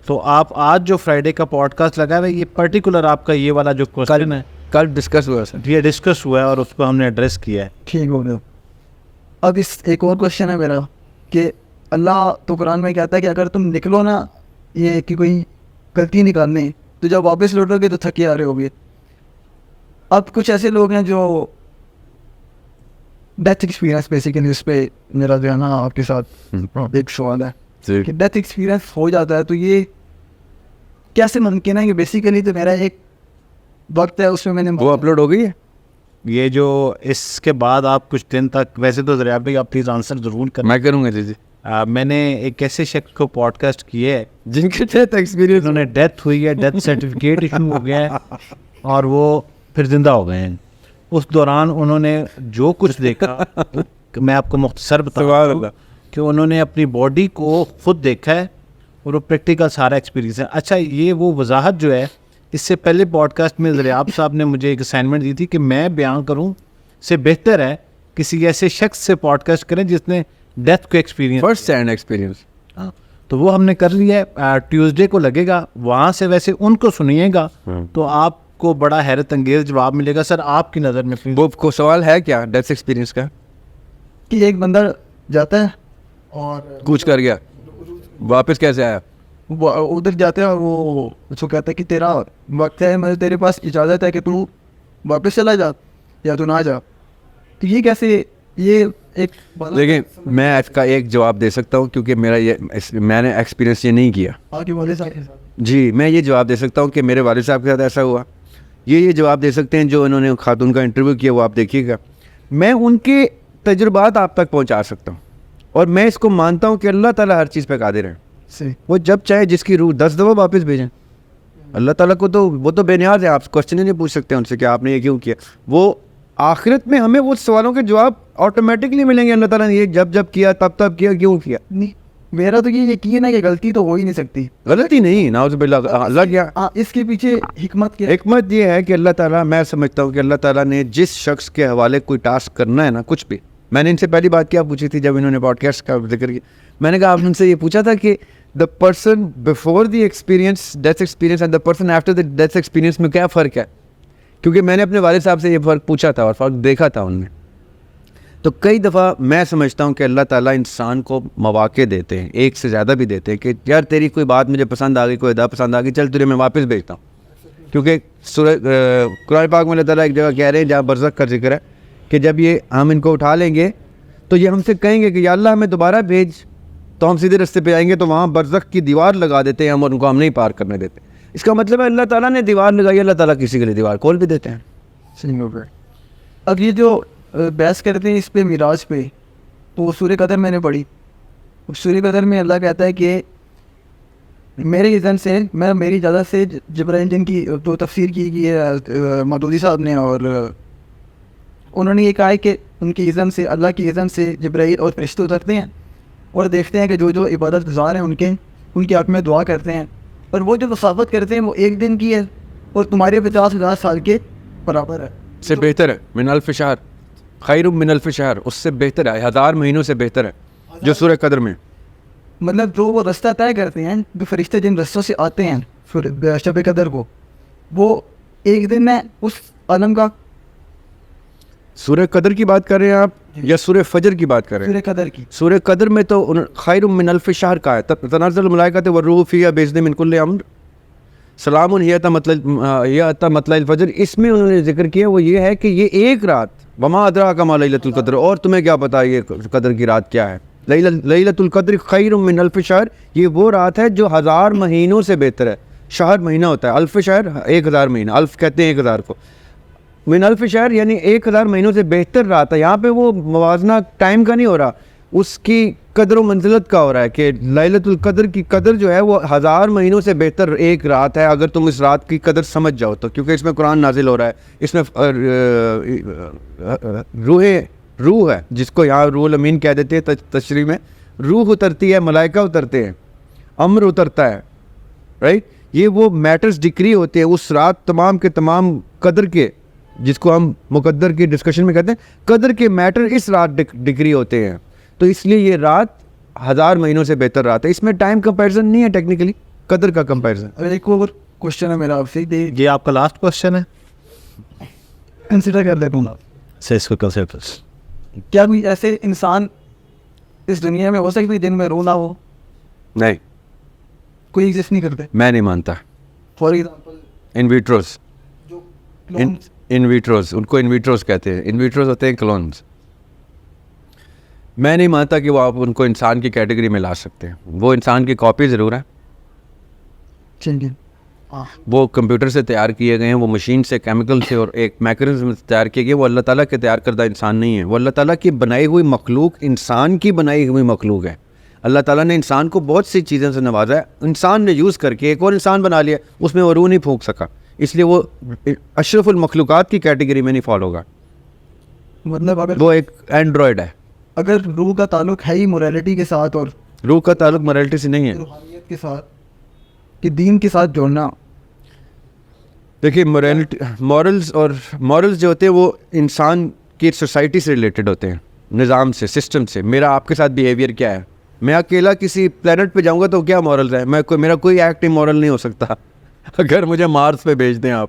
تو آپ آج جو فرائیڈے کا پوڈ کاسٹ لگا ہے یہ پرٹیکولر آپ کا یہ والا جو کوسچن ہے کل ڈسکس ہوا سر, یہ ڈسکس ہوا ہے اور اس کو ہم نے ایڈریس کیا ہے. ٹھیک ہو گیا. اب اس ایک اور کوشچن ہے میرا کہ اللہ تو قرآن میں کہتا ہے کہ اگر تم نکلو نا یہ کہ کوئی غلطی نکالنے, تو جب واپس لوٹو گے تو تھکے آ رہے ہوگے. اب کچھ ایسے لوگ ہیں جو ڈیتھ ایکسپیرینس, بیسیکلی اس پہ میرا جو ہے نا آپ کے ساتھ ایک سوال ہے کہ ڈیتھ ایکسپیرینس ہو جاتا ہے تو یہ کیسے ممکن ہے؟ کہ بیسیکلی تو میرا ایک وقت ہے اس میں نے وہ اپلوڈ ہو گئی ہے. یہ جو اس کے بعد آپ کچھ دن تک, ویسے تو ذرا بھائی آپ پلیز آنسر ضرور کریں. میں کروں گا. جی جی. میں نے ایک ایسے شخص کو پوڈ کاسٹ کیے ہے جن کے ڈیتھ ایکسپیرینس, انہوں نے ڈیتھ ہوئی ہے, ڈیتھ سرٹیفکیٹ ایشو ہو گیا ہے اور وہ پھر زندہ ہو گئے ہیں. اس دوران انہوں نے جو کچھ دیکھا میں آپ کو مختصر بتاؤں کہ انہوں نے اپنی باڈی کو خود دیکھا ہے اور وہ پریکٹیکل سارا ایکسپیرینس ہے. اچھا, یہ وہ وضاحت جو ہے اس سے پہلے پوڈ کاسٹ میں ذریعاب صاحب نے مجھے ایک اسائنمنٹ دی تھی کہ میں بیان کروں سے بہتر ہے کسی ایسے شخص سے پوڈ کاسٹ کریں جس نے ڈیتھ کو ایکسپیرینس, فرسٹ ہینڈ ایکسپیرینس. تو وہ ہم نے کر لیا ہے. ٹیوزڈے کو لگے گا, وہاں سے ویسے ان کو سنیے گا تو آپ کو بڑا حیرت انگیز جواب ملے گا. سر آپ کی نظر میں وہ کو سوال ہے کیا ڈیتھ ایکسپیرینس کا؟ کہ ایک بندہ جاتا ہے اور کوچ کر گیا, واپس کیسے آیا؟ وہ ادھر جاتے ہیں اور وہ اس کو کہتا ہے کہ تیرا وقت ہے, مجھے تیرے پاس اجازت ہے کہ تو واپس چلا جا یا تو نہ جا. تو یہ کیسے, یہ ایک لیکن میں اس کا ایک جواب دے سکتا ہوں کیونکہ میرا یہ میں نے ایکسپیرینس یہ نہیں کیا. آگے والے صاحب کے ساتھ جی میں یہ جواب دے سکتا ہوں کہ میرے والد صاحب کے ساتھ ایسا ہوا. یہ جواب دے سکتے ہیں جو انہوں نے خاتون کا انٹرویو کیا, وہ آپ دیکھیے گا. میں ان کے تجربات آپ تک پہنچا سکتا ہوں اور میں اس کو مانتا ہوں کہ اللہ تعالیٰ ہر چیز پہ قادر ہے. وہ جب چاہے جس کی روح 10 دفعہ واپس بھیجیں, اللہ تعالیٰ کو تو وہ تو بے نیاز ہے. آپ کوشچن ہی نہیں پوچھ سکتے ان سے کہ آپ نے یہ کیوں کیا. وہ آخرت میں ہمیں وہ سوالوں کے جواب آٹومیٹکلی ملیں گے. اللہ تعالیٰ نے یہ جب کیا تب کیا, کیوں کیا. نہیں, میرا تو یہ یقین ہے کہ غلطی تو ہو ہی نہیں سکتی. غلطی نہیں, نعوذ باللہ. اللہ کیا اس کے پیچھے حکمت کیا؟ حکمت یہ ہے کہ اللہ تعالیٰ, میں سمجھتا ہوں کہ اللہ تعالیٰ نے جس شخص کے حوالے کوئی ٹاسک کرنا ہے نا, کچھ بھی. میں نے ان سے پہلی بات کیا پوچھی تھی جب انہوں نے پوڈ کاسٹ کا ذکر کیا. میں نے کہا آپ نے ان سے یہ پوچھا تھا کہ the person before the experience, death experience, and the person after the death experience میں کیا فرق ہے؟ کیونکہ میں نے اپنے والد صاحب سے یہ فرق پوچھا تھا اور فرق دیکھا تھا ان میں. تو کئی دفعہ میں سمجھتا ہوں کہ اللہ تعالیٰ انسان کو مواقع دیتے ہیں, ایک سے زیادہ بھی دیتے ہیں, کہ یار تیری کوئی بات مجھے پسند آ گئی, کوئی ادا پسند آ گئی, چل تجھے میں واپس بھیجتا ہوں. کیونکہ قرآن پاک میں اللہ تعالیٰ ایک جگہ کہہ رہے ہیں جہاں برزخ کا ذکر ہے کہ جب یہ ہم ان کو اٹھا لیں گے تو یہ ہم سے کہیں گے کہ یا اللہ ہمیں دوبارہ بھیج, تو ہم سیدھے رستے پہ آئیں گے. تو وہاں برزخ کی دیوار لگا دیتے ہیں ہم, اور ان کو ہم نہیں پار کرنے دیتے. اس کا مطلب ہے اللہ تعالیٰ نے دیوار لگائی, اللہ تعالیٰ کسی کے لیے دیوار کھول بھی دیتے ہیں. اب یہ جو بحث کرتے ہیں اس پہ معراج پہ, تو سورہ قدر میں نے پڑھی. سورہ قدر میں اللہ کہتا ہے کہ میرے اذن سے, میں میری اجازت سے جبرائیل جن کی تو تفسیر کی ہے مودودی صاحب نے, اور انہوں نے یہ کہا ہے کہ ان کی اذن سے, اللہ کی اذن سے جبرائیل اور فرشتے اترتے ہیں اور دیکھتے ہیں کہ جو عبادت گزار ہیں ان کے حق میں دعا کرتے ہیں, اور وہ جو وصافت کرتے ہیں وہ ایک دن کی ہے اور تمہارے 50,000 سال کے برابر ہے. سے بہتر ہے من الف شہر, خیر من الف شہر, اس سے بہتر ہے, 1000 مہینوں سے بہتر ہے جو سورہ قدر میں. مطلب جو وہ رستہ طے کرتے ہیں, جو فرشتے جن رستوں سے آتے ہیں شب قدر کو, وہ ایک دن میں اس عالم کا. سورہ قدر کی بات کر رہے ہیں آپ, یا سورہ فجر کی بات کریں؟ سورہ قدر کی. سورہ قدر میں تو خیر من الف شہر کا ہے. تنزل الملائکۃ والروح فیہا باذن من کل امر سلام ہی حتی مطلع الفجر. اس میں انہوں نے ذکر کیا وہ یہ ہے کہ یہ ایک رات وما ادراک ما لیلۃ القدر, اور تمہیں کیا پتا یہ قدر کی رات کیا ہے. لیلۃ القدر خیر من الف شہر, یہ وہ رات ہے جو 1000 مہینوں سے بہتر ہے. شہر مہینہ ہوتا ہے, الف شہر 1000 مہینہ, الف کہتے ہیں 1000 کو, من الف شہر یعنی 1000 مہینوں سے بہتر رات ہے. یہاں پہ وہ موازنہ ٹائم کا نہیں ہو رہا, اس کی قدر و منزلت کا ہو رہا ہے کہ لیلۃ القدر کی قدر جو ہے وہ 1000 مہینوں سے بہتر ایک رات ہے, اگر تم اس رات کی قدر سمجھ جاؤ تو. کیونکہ اس میں قرآن نازل ہو رہا ہے, اس میں روح ہے, جس کو یہاں روح الامین کہہ دیتے ہیں تشریح میں. روح اترتی ہے, ملائکہ اترتے ہیں, امر اترتا ہے, رائٹ. یہ وہ میٹرز ڈگری ہوتے ہیں اس رات, تمام کے تمام قدر کے, جس کو ہم مقدر کی ڈسکشن میں کہتے ہیں, قدر کے میٹر اس رات ڈگری ہوتے ہیں. تو اس لیے یہ رات 1000 مہینوں سے بہتر رات ہے. اس میں ٹائم کمپیریزن نہیں ہے ٹیکنیکلی, قدر کا کمپیریزن. اگر ایک اور کوشچن ہے میرا آپ سے, یہ آپ کا لاسٹ کوشچن ہے, کنسیڈر کر لیتا ہوں آپ سے اس کو کنسیڈر. کیا کوئی ایسے انسان اس دنیا میں ہو سکتی جن میں رونا ہو؟ نہیں, کوئی ایگزسٹ نہیں کرتے. میں نہیں مانتا. فار ایگزامپل ان ویٹروز, جو ان ویٹروز, ان کو ان ویٹروز کہتے ہیں. ان ویٹروز ہوتے ہیں کلونز. میں نہیں مانتا کہ وہ آپ ان کو انسان کی کیٹیگری میں لا سکتے ہیں. وہ انسان کی کاپی ضرور ہے, وہ کمپیوٹر سے تیار کیے گئے ہیں, وہ مشین سے, کیمیکل سے اور ایک میکانزم سے تیار کیے گئے. وہ اللہ تعالیٰ کے تیار کردہ انسان نہیں ہے. وہ اللہ تعالیٰ کی بنائی ہوئی مخلوق, انسان کی بنائی ہوئی مخلوق ہے. اللہ تعالیٰ نے انسان کو بہت سی چیزوں سے نوازا ہے, انسان نے یوز کر کے ایک اور انسان بنا لیا, اس میں وہ روح نہیں پھونک سکا, اس لیے وہ اشرف المخلوقات کی کیٹیگری میں نہیں فال ہوگا. مطلب اگر وہ ایک اینڈرائڈ ہے. اگر روح کا تعلق ہے ہی موریلٹی کے ساتھ اور روح کا تعلق موریلٹی سے نہیں ہے, روحانیت کے ساتھ, کہ دین کے ساتھ جوڑنا. دیکھیے موریلٹی, مورلز جو ہوتے ہیں وہ انسان کی سوسائٹی سے ریلیٹڈ ہوتے ہیں, نظام سے, سسٹم سے. میرا آپ کے ساتھ بیہیویئر کیا ہے؟ میں اکیلا کسی پلینٹ پہ جاؤں گا تو کیا مورلز ہے؟ میرا کوئی ایکٹ مورل نہیں ہو سکتا. اگر مجھے مارس پہ بھیج دیں آپ,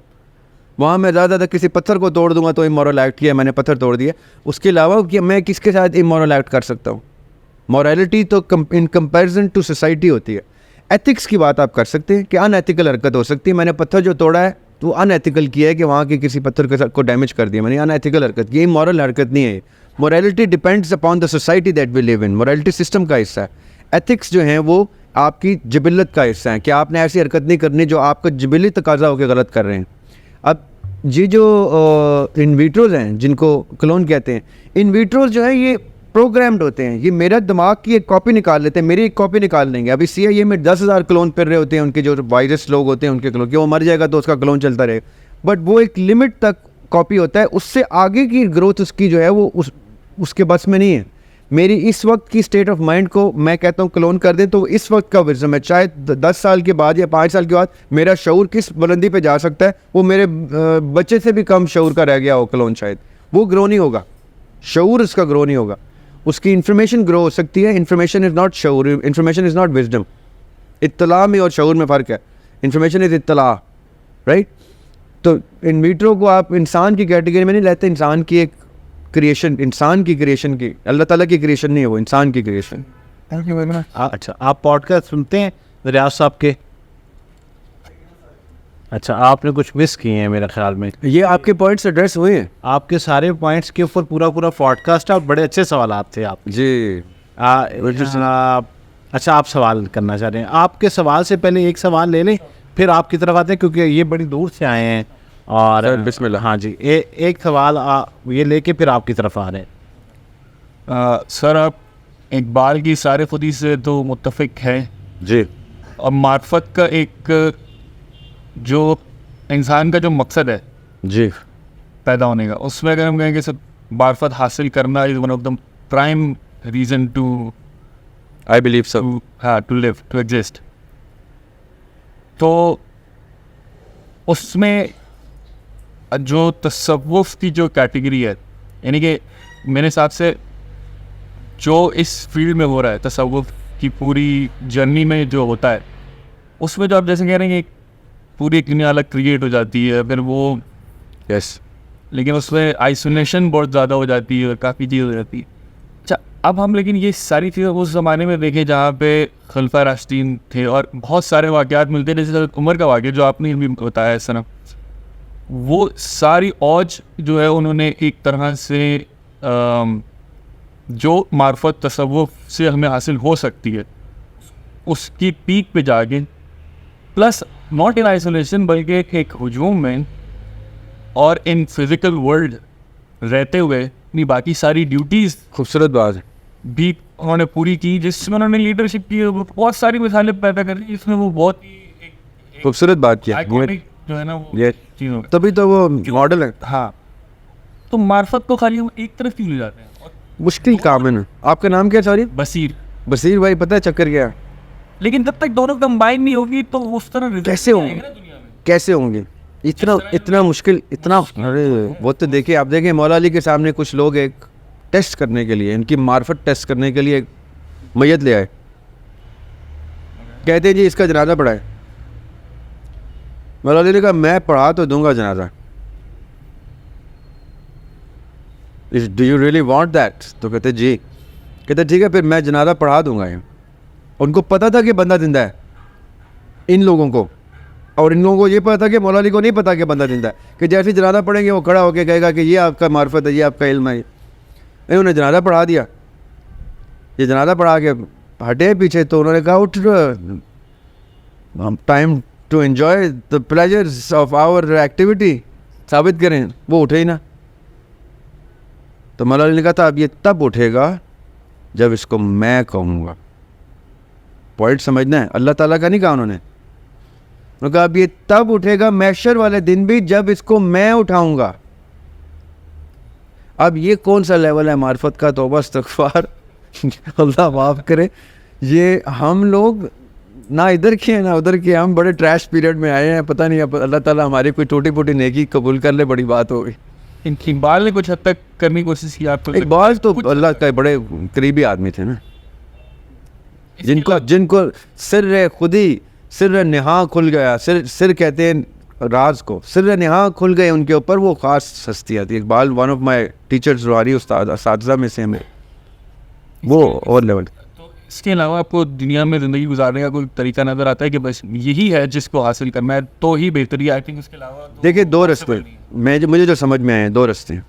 وہاں میں زیادہ کسی پتھر کو توڑ دوں گا تو امورل ایکٹ کیا, میں نے پتھر توڑ دیا. اس کے علاوہ کہ میں کس کے ساتھ امورل ایکٹ کر سکتا ہوں؟ مورالٹی تو ان کمپیریزن ٹو سوسائٹی ہوتی ہے. ایتھکس کی بات آپ کر سکتے ہیں کہ ان ایتھیکل حرکت ہو سکتی ہے. میں نے پتھر جو توڑا ہے تو ان ایتھیکل کیا ہے کہ وہاں کے کسی پتھر کے ساتھ کو ڈیمیج کر دیا, میں نے ان ایتھیکل حرکت. یہ مورل حرکت نہیں ہے. Morality depends upon the society that we live in. Morality system کا حصہ ہے. ایتھکس جو ہیں وہ آپ کی جبلت کا حصہ ہیں کہ آپ نے ایسی حرکت نہیں کرنی جو آپ کا جبلی تقاضا ہو کے غلط کر رہے ہیں. اب یہ جو ان ویٹروز ہیں جن کو کلون کہتے ہیں, ان ویٹروز جو ہیں یہ پروگرامڈ ہوتے ہیں. یہ میرا دماغ کی ایک کاپی نکال لیتے ہیں, میری ایک کاپی نکال لیں گے. ابھی CIA میں 10,000 کلون پھر رہے ہوتے ہیں, ان کے جو وائرس لوگ ہوتے ہیں ان کے کلون, کہ وہ مر جائے گا تو اس کا کلون چلتا رہے گا. بٹ وہ ایک لمٹ تک کاپی ہوتا ہے, اس سے آگے کی گروتھ اس کی جو ہے وہ اس کے بس میں نہیں ہے. میری اس وقت کی اسٹیٹ آف مائنڈ کو میں کہتا ہوں کلون کر دیں تو اس وقت کا وزڈم ہے. چاہے 10 سال کے بعد یا 5 سال کے بعد میرا شعور کس بلندی پہ جا سکتا ہے, وہ میرے بچے سے بھی کم شعور کا رہ گیا ہو کلون. شاید وہ گرو نہیں ہوگا, شعور اس کا گرو نہیں ہوگا. اس کی انفارمیشن گرو ہو سکتی ہے. انفارمیشن از ناٹ شعور, انفارمیشن از ناٹ وزڈم. اطلاع میں اور شعور میں فرق ہے. انفارمیشن از اطلاع, رائٹ. تو ان ویٹرو کو آپ انسان کی کیٹیگری میں نہیں لیتے. انسان کی ایک کریشن, انسان کی کریشن کی, اللہ تعالیٰ کی کریشن نہیں ہے, وہ انسان کی creation. Thank you very much. اچھا, آپ پوڈ کاسٹ سنتے ہیں ریاض صاحب کے؟ اچھا, آپ نے کچھ مس کیے ہیں میرے خیال میں. یہ آپ کے پوائنٹس ایڈریس ہوئے ہیں, آپ کے سارے پوائنٹس کے اوپر پورا پوڈ کاسٹ ہے, اور بڑے اچھے سوالات تھے آپ. جی. اچھا, آپ سوال کرنا چاہ رہے ہیں. آپ کے سوال سے پہلے ایک سوال لے لیں, پھر آپ کی طرف آتے ہیں, کیونکہ یہ بڑی دور سے آئے ہیں. اور بسم اللہ. ہاں جی, ایک سوال یہ لے کے پھر آپ کی طرف آ رہے ہیں. سر آپ اقبال کی سارے خودی سے تو متفق ہیں جی. اور معرفت کا ایک جو انسان کا جو مقصد ہے جی پیدا ہونے کا, اس میں اگر ہم کہیں کہ سر معرفت حاصل کرنا is one of the prime reason to I believe so, to live, to exist. تو اس میں جو تصوف کی جو کیٹیگری ہے, یعنی کہ میرے حساب سے جو اس فیلڈ میں ہو رہا ہے, تصوف کی پوری جرنی میں جو ہوتا ہے, اس میں جو آپ جیسے کہہ رہے ہیں کہ پوری ایک دنیا الگ کریٹ ہو جاتی ہے, پھر وہ یس لیکن اس میں آئسولیشن بہت زیادہ ہو جاتی ہے اور کافی چیز ہو جاتی ہے. اچھا اب ہم لیکن یہ ساری چیزیں اس زمانے میں دیکھیں جہاں پہ خلفۂ راشدین تھے اور بہت سارے واقعات ملتے ہیں, جیسے عمر کا واقعہ جو آپ نے بھی بتایا اس طرح, وہ ساری اوج جو ہے انہوں نے ایک طرح سے جو معرفت تصوف سے ہمیں حاصل ہو سکتی ہے اس کی پیک پہ جا کے, پلس ناٹ ان آئسولیشن بلکہ ایک ہجوم میں اور ان فزیکل ورلڈ رہتے ہوئے اپنی باقی ساری ڈیوٹیز خوبصورت بات ہے. بھی انہوں نے پوری کی, جس میں انہوں نے لیڈرشپ کی. بہت ساری مثالیں پیدا کر دی جس میں وہ بہت ہی خوبصورت بات کیا جو ہے نا وہ یہ چیز ہو. تبھی تو وہ ماڈل ہے. ہاں تو معرفت کو خالی ہم ایک طرف کیوں لے جاتے ہیں. اور مشکل کام ہے نا. آپ کا نام کیا سوری؟ بصیر. بصیر بھائی, پتہ ہے چکر کیا ہے؟ لیکن جب تک دونوں کمبائن نہیں ہوگی تو اس طرح کیسے ہوں کیسے ہوں گے؟ اتنا مشکل اتنا. ارے وہ تو دیکھیں, آپ دیکھیں مولا علی کے سامنے کچھ لوگ ایک ٹیسٹ کرنے کے لیے, ان کی معرفت ٹیسٹ کرنے کے لیے ایک میت لے آئے, کہتے ہیں جی اس کا جنازہ پڑھائے. مولا علی نے کہا میں پڑھا تو دوں گا جنازہ, do you really want that? تو کہتے جی. کہتے ٹھیک ہے پھر میں جنازہ پڑھا دوں گا. ان کو پتہ تھا کہ بندہ زندہ ہے, ان لوگوں کو, اور ان لوگوں کو یہ پتا تھا کہ مولا علی کو نہیں پتا کہ بندہ زندہ ہے, کہ جیسے جنازہ پڑھیں گے وہ کھڑا ہو کے کہے گا کہ یہ آپ کا معرفت ہے, یہ آپ کا علم ہے. انہوں نے جنازہ پڑھا دیا. یہ جنازہ پڑھا کے ہٹے پیچھے تو انہوں نے کہا اٹھ time to enjoy the pleasures of our activity, ثابت کریں. وہ اٹھے ہی نا. تو مولا علی نے کہا تھا اب یہ تب اٹھے گا جب اس کو میں کہوں گا. پوائنٹ سمجھنا ہے, اللہ تعالیٰ کا نہیں کہا انہوں نے کہا اب یہ تب اٹھے گا محشر والے دن بھی جب اس کو میں اٹھاؤں گا. اب یہ کون سا لیول ہے معرفت کا؟ توبہ استغفار, اللہ معاف کرے. یہ ہم لوگ نہ ادھر کے ہیں نہ ادھر کے, ہم بڑے ٹریش پیریڈ میں آئے ہیں. پتہ نہیں, اب اللہ تعالیٰ ہماری کوئی ٹوٹی پھوٹی نیکی قبول کر لے, بڑی بات ہوگی. اقبال نے کچھ حد تک کرنے کی کوشش کی. آپ کو اقبال تو اللہ کا بڑے قریبی آدمی تھے نا, جن کو سر خودی سر نہاں کھل گیا. سر کہتے ہیں راز کو, سر نہاں کھل گئے ان کے اوپر. وہ خاص ہستیاں تھی. Iqbal one of my teachers, روحانی اساتذہ میں سے, ہمیں وہ اور لیول. تو اس کے علاوہ آپ کو دنیا میں زندگی گزارنے کا کوئی طریقہ نظر آتا ہے کہ بس یہی ہے جس کو حاصل کرنا ہے تو ہی بہتری ہے؟ آئی تھنک اس کے علاوہ دیکھیں دو رستے مجھے جو سمجھ میں آئے ہیں, دو رستے ہیں.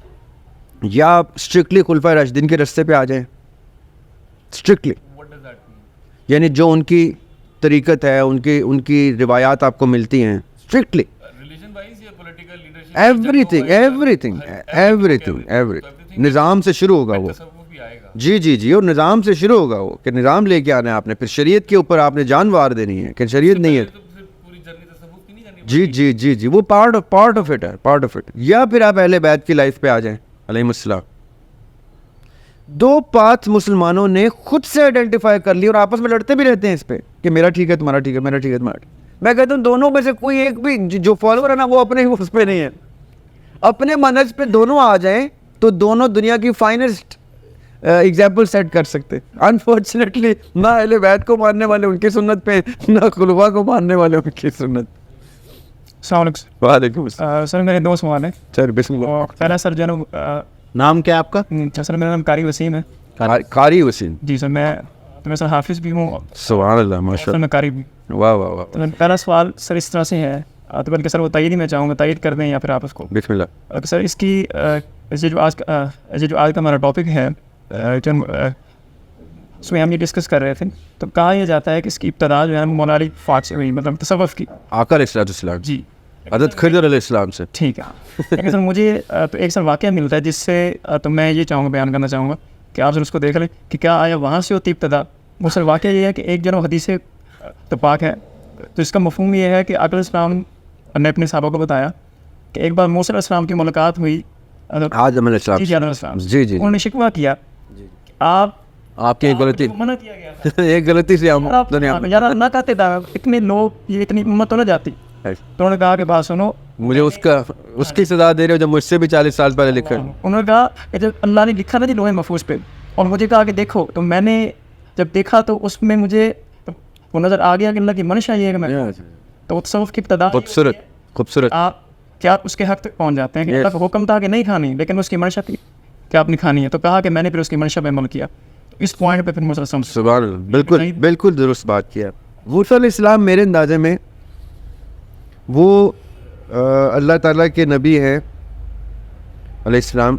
یا آپ اسٹرکٹلی خلفائے راشدین کے رستے پہ آ جائیں, اسٹرکٹلی, یعنی جو ان کی طریقت ہے, ان کی روایات آپ کو ملتی ہیں اسٹرکٹلی, ایوری تھنگ نظام سے شروع ہوگا وہ. جی اور نظام سے شروع ہوگا وہ, کہ نظام لے کے آنا ہے آپ نے, پھر شریعت کے اوپر آپ نے جان وار دینی ہے کہ شریعت نہیں ہے. جی وہ پارٹ آف اٹ. یا پھر آپ اہل بیت کی لائف پہ آ جائیں علیہم السلام. دو پاتھ مسلمانوں نے خود سے آئیڈینٹیفائی کر لی اور آپس میں لڑتے بھی رہتے ہیں اس پہ کہ میرا ٹھیک ہے تمہارا ٹھیک ہے, میرا ٹھیک ہے تمہارا ٹھیک. میں کہتا ہوں دونوں میں سے کوئی ایک بھی جو فالوور ہے نا وہ اپنے اس پہ نہیں ہے. اپنے منہج پہ دونوں آ جائیں تو دونوں دنیا کی فائنسٹ ایگزامپل سیٹ کر سکتے. انفارچونیٹلی نہ اہل بیت کو ماننے والے ان کی سنت پہ, نہ خلفاء کو ماننے والے ان کی سنت. السلام علیکم. وعلیکم السلام. سر میرے دو سوال ہیں. سر بسم اللہ. پہلا سر جو نام کیا آپ کا؟ اچھا سر میرا نام قاری وسیم ہے. قاری وسیم. جی سر میں سر حافظ بھی ہوں. سبحان اللہ, ماشاء سر اللہ. میں قاری بھی. واہ. تو پہلا سوال سر اس طرح سے ہے, تو بلکہ سر وہ تائید ہی میں چاہوں گا, تائید کر دیں یا پھر آپ اس کو. بسم اللہ. سر اس کی یہ جو آج کا ہمارا ٹاپک ہے اس میں ہم یہ ڈسکس کر رہے تھے, تو کہا یہ جاتا ہے کہ اس کی ابتدا جو ہے مولا علی فاق سے ہوئی, مطلب تصوف کی. آقا علیہ السلام. جی حضرت خضر علیہ السلام سے. ٹھیک ہے. لیکن سر مجھے تو ایک سر واقعہ ملتا ہے جس سے تو میں یہ چاہوں گا, بیان کرنا چاہوں گا کہ آپ سر اس کو دیکھ لیں کہ کیا آیا وہاں سے ہوتی ابتدا. وہ سر واقعہ یہ ہے کہ ایک جو حدیث اتفاق ہے, تو اس کا مفہوم یہ ہے کہ آقا علیہ السلام نے اپنے صحابہ کو بتایا کہ ایک بار موسیٰ علیہ السلام کی ملاقات ہوئی آدم علیہ السلام. جی انہوں نے شکوہ کیا آپ کی ایک غلطی, منع کیا گیا ایک غلطی سے ہم دنیا میں یار نہ کہتے تھا اتنے لوگ, یہ اتنی امت تو نہ جاتی. تو انہوں نے کہا کہ بات سنو, مجھے اس کی سزا دے رہے ہو جو مجھ سے بھی 40 سال پہلے لکھا ہے. انہوں نے کہا کہ جب اللہ نے لکھا نا جی لوح محفوظ پہ, اور مجھے کہا کہ دیکھو, تو میں نے جب دیکھا تو اس میں مجھے وہ نظر آ گیا کہ اللہ کی منشا یہ ہے کہ میں تو تصوف کی ابتدا خوبصورت. آپ کہ آپ اس کے حق تک پہنچ جاتے ہیں کہ اللہ کا حکم تھا کہ نہیں کھانی, لیکن اس کی منشا تھی کہ آپ نے کھانی ہے, تو کہا کہ میں نے پھر اس کی منشا پہ عمل کیا. اس پوائنٹ پہ پھر مجھے سبحان اللہ, بالکل بالکل درست بات کیا. موسیٰ علیہ السلام میرے اندازے میں وہ اللہ تعالیٰ کے نبی ہیں علیہ السلام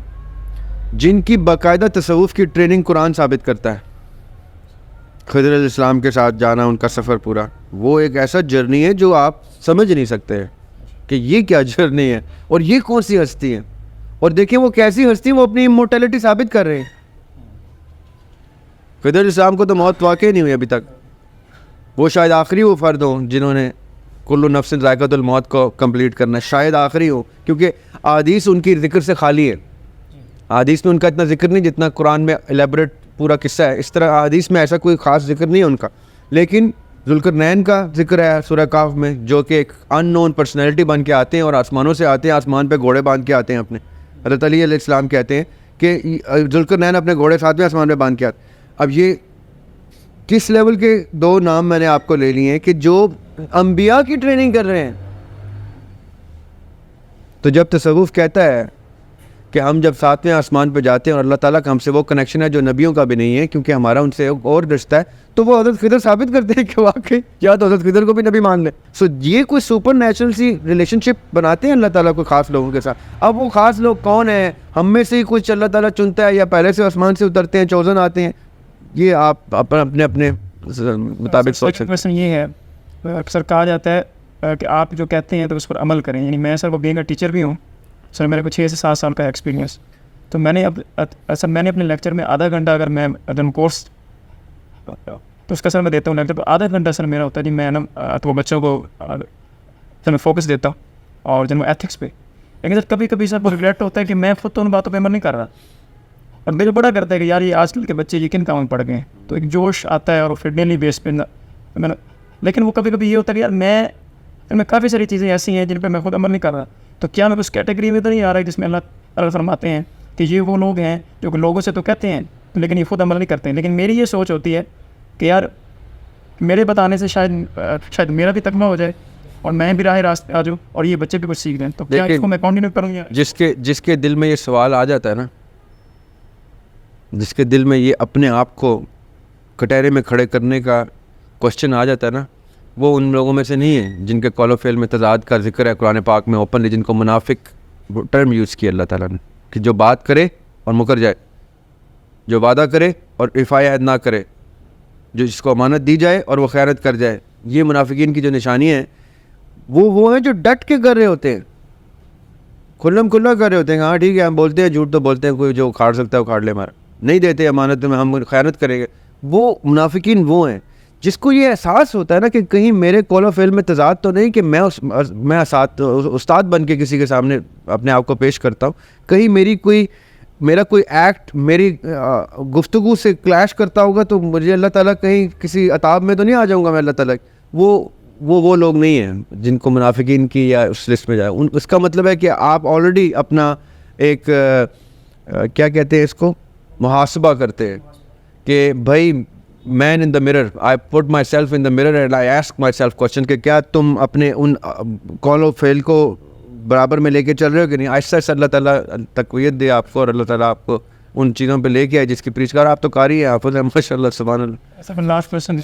جن کی باقاعدہ تصوف کی ٹریننگ قرآن ثابت کرتا ہے. خضر علیہ السلام کے ساتھ جانا, ان کا سفر پورا, وہ ایک ایسا جرنی ہے جو آپ سمجھ نہیں سکتے ہیں کہ یہ کیا جرنی ہے اور یہ کون سی ہستی ہے. اور دیکھیں وہ کیسی ہستی ہیں, وہ اپنی امورٹیلٹی ثابت کر رہے ہیں. خضر علیہ السلام کو تو موت واقع نہیں ہوئی ابھی تک, وہ شاید آخری وہ فرد ہوں جنہوں نے کل نفس ذائقۃ الموت کو کمپلیٹ کرنا ہے, شاید آخری ہو, کیونکہ احادیث ان کی ذکر سے خالی ہے. احادیث میں ان کا اتنا ذکر نہیں جتنا قرآن میں الیبریٹ پورا قصہ ہے, اس طرح احادیث میں ایسا کوئی خاص ذکر نہیں ہے ان کا. لیکن ذوالقرنین کا ذکر ہے سورہ کہف میں, جو کہ ایک ان نون پرسنالٹی بن کے آتے ہیں اور آسمانوں سے آتے ہیں, آسمان پہ گھوڑے باندھ کے آتے ہیں اپنے. حضرت علی علیہ السلام کہتے ہیں کہ ذوالقرنین اپنے گھوڑے 7ویں آسمان پہ باندھ کے آتے. اب یہ کس لیول کے 2 نام میں نے آپ کو لے لیے ہیں کہ جو انبیاء کی ٹریننگ کر رہے ہیں. تو جب تصوف کہتا ہے کہ ہم جب 7ویں آسمان پہ جاتے ہیں اور اللہ تعالیٰ کا ہم سے وہ کنیکشن ہے جو نبیوں کا بھی نہیں ہے, کیونکہ ہمارا ان سے اور رشتہ ہے, تو وہ حضرت خضر ثابت کرتے ہیں کہ واقعی یا تو حضرت خضر کو بھی نبی مان لیں. سو یہ کوئی سپر نیچرل سی ریلیشن شپ بناتے ہیں اللہ تعالیٰ کو خاص لوگوں کے ساتھ. اب وہ خاص لوگ کون ہیں, ہم میں سے ہی کچھ اللہ تعالیٰ چنتا ہے یا پہلے سے آسمان سے اترتے ہیں, چوزن آتے ہیں, یہ آپ اپنے اپنے مطابق سوچ سکتے ہیں. کویشچن یہ ہے سر, کہا جاتا ہے کہ آپ جو کہتے ہیں تو اس پر عمل کریں. یعنی میں سر وہ بینگ اے ٹیچر بھی ہوں سر, میرے کو 6 سے 7 سال کا ایکسپیرینس. تو میں نے سر میں نے اپنے لیکچر میں آدھا گھنٹہ اگر میں کورس تو اس کا سر میں دیتا ہوں لیکچر پر آدھا گھنٹہ سر میرا ہوتا ہے جی میں نا تو وہ بچوں کو سر میں فوکس دیتا ہوں اور جن میں ایتھکس پہ. لیکن سر کبھی کبھی سر وہ ریگریٹ ہوتا ہے کہ میں خود تو ان باتوں پہ عمل نہیں کر رہا, اور میرے بڑا کرتا ہے کہ یار یہ آج کل کے بچے یہ کن کاموں میں پڑ گئے ہیں. تو ایک جوش آتا ہے اور پھر ڈیلی بیس پہ میں لیکن وہ کبھی کبھی یہ ہوتا ہے کہ یار میں کافی ساری چیزیں ایسی ہیں جن پہ میں خود عمل نہیں کر رہا. تو کیا میں اس کیٹیگری میں تو نہیں آ رہا ہے جس میں اللہ تعالیٰ فرماتے ہیں کہ یہ وہ لوگ ہیں جو کہ لوگوں سے تو کہتے ہیں لیکن یہ خود عمل نہیں کرتے ہیں. لیکن میری یہ سوچ ہوتی ہے کہ یار میرے بتانے سے شاید میرا بھی تکمہ ہو جائے اور میں بھی راہ راست پہ آ جاؤں اور یہ بچے بھی کچھ سیکھ لیں. تو کیا اس کو میں کنٹینیو کروں یا جس کے دل میں یہ سوال آ جاتا ہے نا, جس کے دل میں یہ اپنے آپ کو کٹہرے میں کھڑے کرنے کا کوشچن آ جاتا ہے نا, وہ ان لوگوں میں سے نہیں ہے جن کے قول و فعل میں تضاد کا ذکر ہے قرآن پاک میں اوپنلی, جن کو منافق ٹرم یوز کیا اللہ تعالیٰ نے کہ جو بات کرے اور مکر جائے, جو وعدہ کرے اور وفائے عہد نہ کرے, جو جس کو امانت دی جائے اور وہ خیانت کر جائے. یہ منافقین کی جو نشانی ہے وہ ہیں جو ڈٹ کے کر رہے ہوتے ہیں, کھلم کھلا کر رہے ہوتے ہیں. ہاں ٹھیک ہے ہم بولتے ہیں, جھوٹ تو بولتے ہیں, کوئی جو اکھاڑ سکتا ہے اکھاڑ لے, ہمارا نہیں دیتے امانت میں ہم خیانت کریں گے. وہ منافقین وہ ہیں جس کو یہ احساس ہوتا ہے نا کہ کہیں میرے قول و فعل میں تضاد تو نہیں کہ میں استاد بن کے کسی کے سامنے اپنے آپ کو پیش کرتا ہوں, کہیں میرا کوئی ایکٹ میری گفتگو سے کلیش کرتا ہوگا تو مجھے اللہ تعالیٰ کہیں کسی عطاب میں تو نہیں آ جاؤں گا میں اللہ تعالیٰ. وہ لوگ نہیں ہیں جن کو منافقین کی یا اس لسٹ میں جائے. اس کا مطلب ہے کہ آپ آلریڈی اپنا ایک کیا کہتے ہیں اس کو, محاسبہ کرتے ہیں کہ بھائی man in the mirror, I put myself in the mirror and I ask myself question کہ کیا تم اپنے ان قول و فعل کو برابر میں لے کے چل رہے ہو کہ نہیں. آہستہ آہستہ اللہ تعالیٰ تقویت دے آپ کو اور اللہ تعالیٰ آپ کو ان چیزوں پہ لے کے آئے جس کی پریچکار آپ تو قاری ہیں, حافظ ہیں ماشاء اللہ سبحان اللہ. سر لاسٹ کویشچن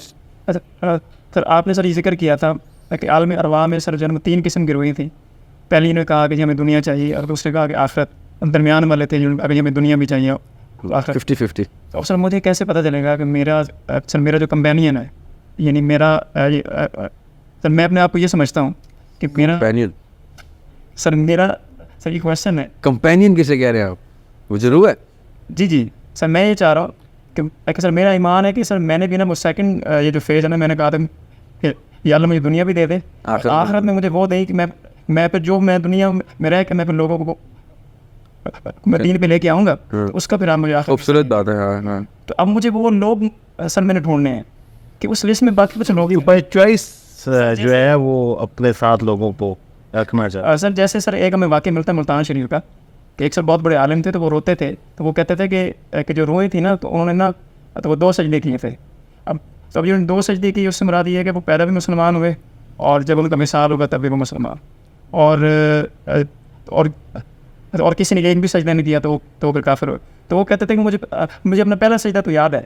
سر, آپ نے سر یہ ذکر کیا تھا کہ عالم ارواح میں سر جنم 3 قسم کی روحیں تھیں. پہلی نے کہا کہ جی ہمیں دنیا چاہیے, اور دوسرے کہا کہ آخرت. درمیان والے تھے ابھی ہمیں دنیا بھی چاہیے 50-50. تو سر مجھے کیسے پتہ چلے گا کہ میرا جو کمپینین ہے, یعنی میرا سر میں اپنے آپ کو یہ سمجھتا ہوں کہ میرا سر یہ کویشچن ہے کمپینین کسے کہہ رہے ہیں آپ, وہ ضرور ہے. جی سر میں یہ چاہ رہا ہوں کہ سر میرا ایمان ہے کہ سر میں نے بھی نا وہ سیکنڈ یہ جو فیز ہے نا, میں نے کہا تھا کہ یا اللہ مجھے دنیا بھی دے دے, آخرت میں مجھے وہ دے کہ میں پھر جو میں دنیا میں رہ کے میں پھر لوگوں کو میں دین پہ لے کے آؤں گا, اس کا پھر آپ مجھے خوبصورت بات ہے. تو اب مجھے وہ لوگ سر میں نے ڈھونڈنے ہیں کہ اس لسٹ میں باقی کچھ لوگ بائی چوائس جو ہے وہ اپنے ساتھ لوگوں کو رکھنا چاہیے. سر جیسے سر ایک ہمیں واقعہ ملتا ہے ملتان شریف کا کہ ایک سر بہت بڑے عالم تھے, تو وہ روتے تھے, تو وہ کہتے تھے کہ جو روئیں تھیں نا, تو انہوں نے نا تو وہ 2 سجدے کیے تھے. اب جب انہوں نے 2 سجدے کی, اس سے مراد یہ ہے کہ وہ پیدا بھی مسلمان ہوئے اور جب ان کا مثال ہوگا تب بھی وہ مسلمان. اور کسی نے ایک بھی سجدہ نہیں دیا تو وہ پھر کافر ہو. تو وہ کہتے تھے کہ مجھے اپنا پہلا سجدہ تو یاد ہے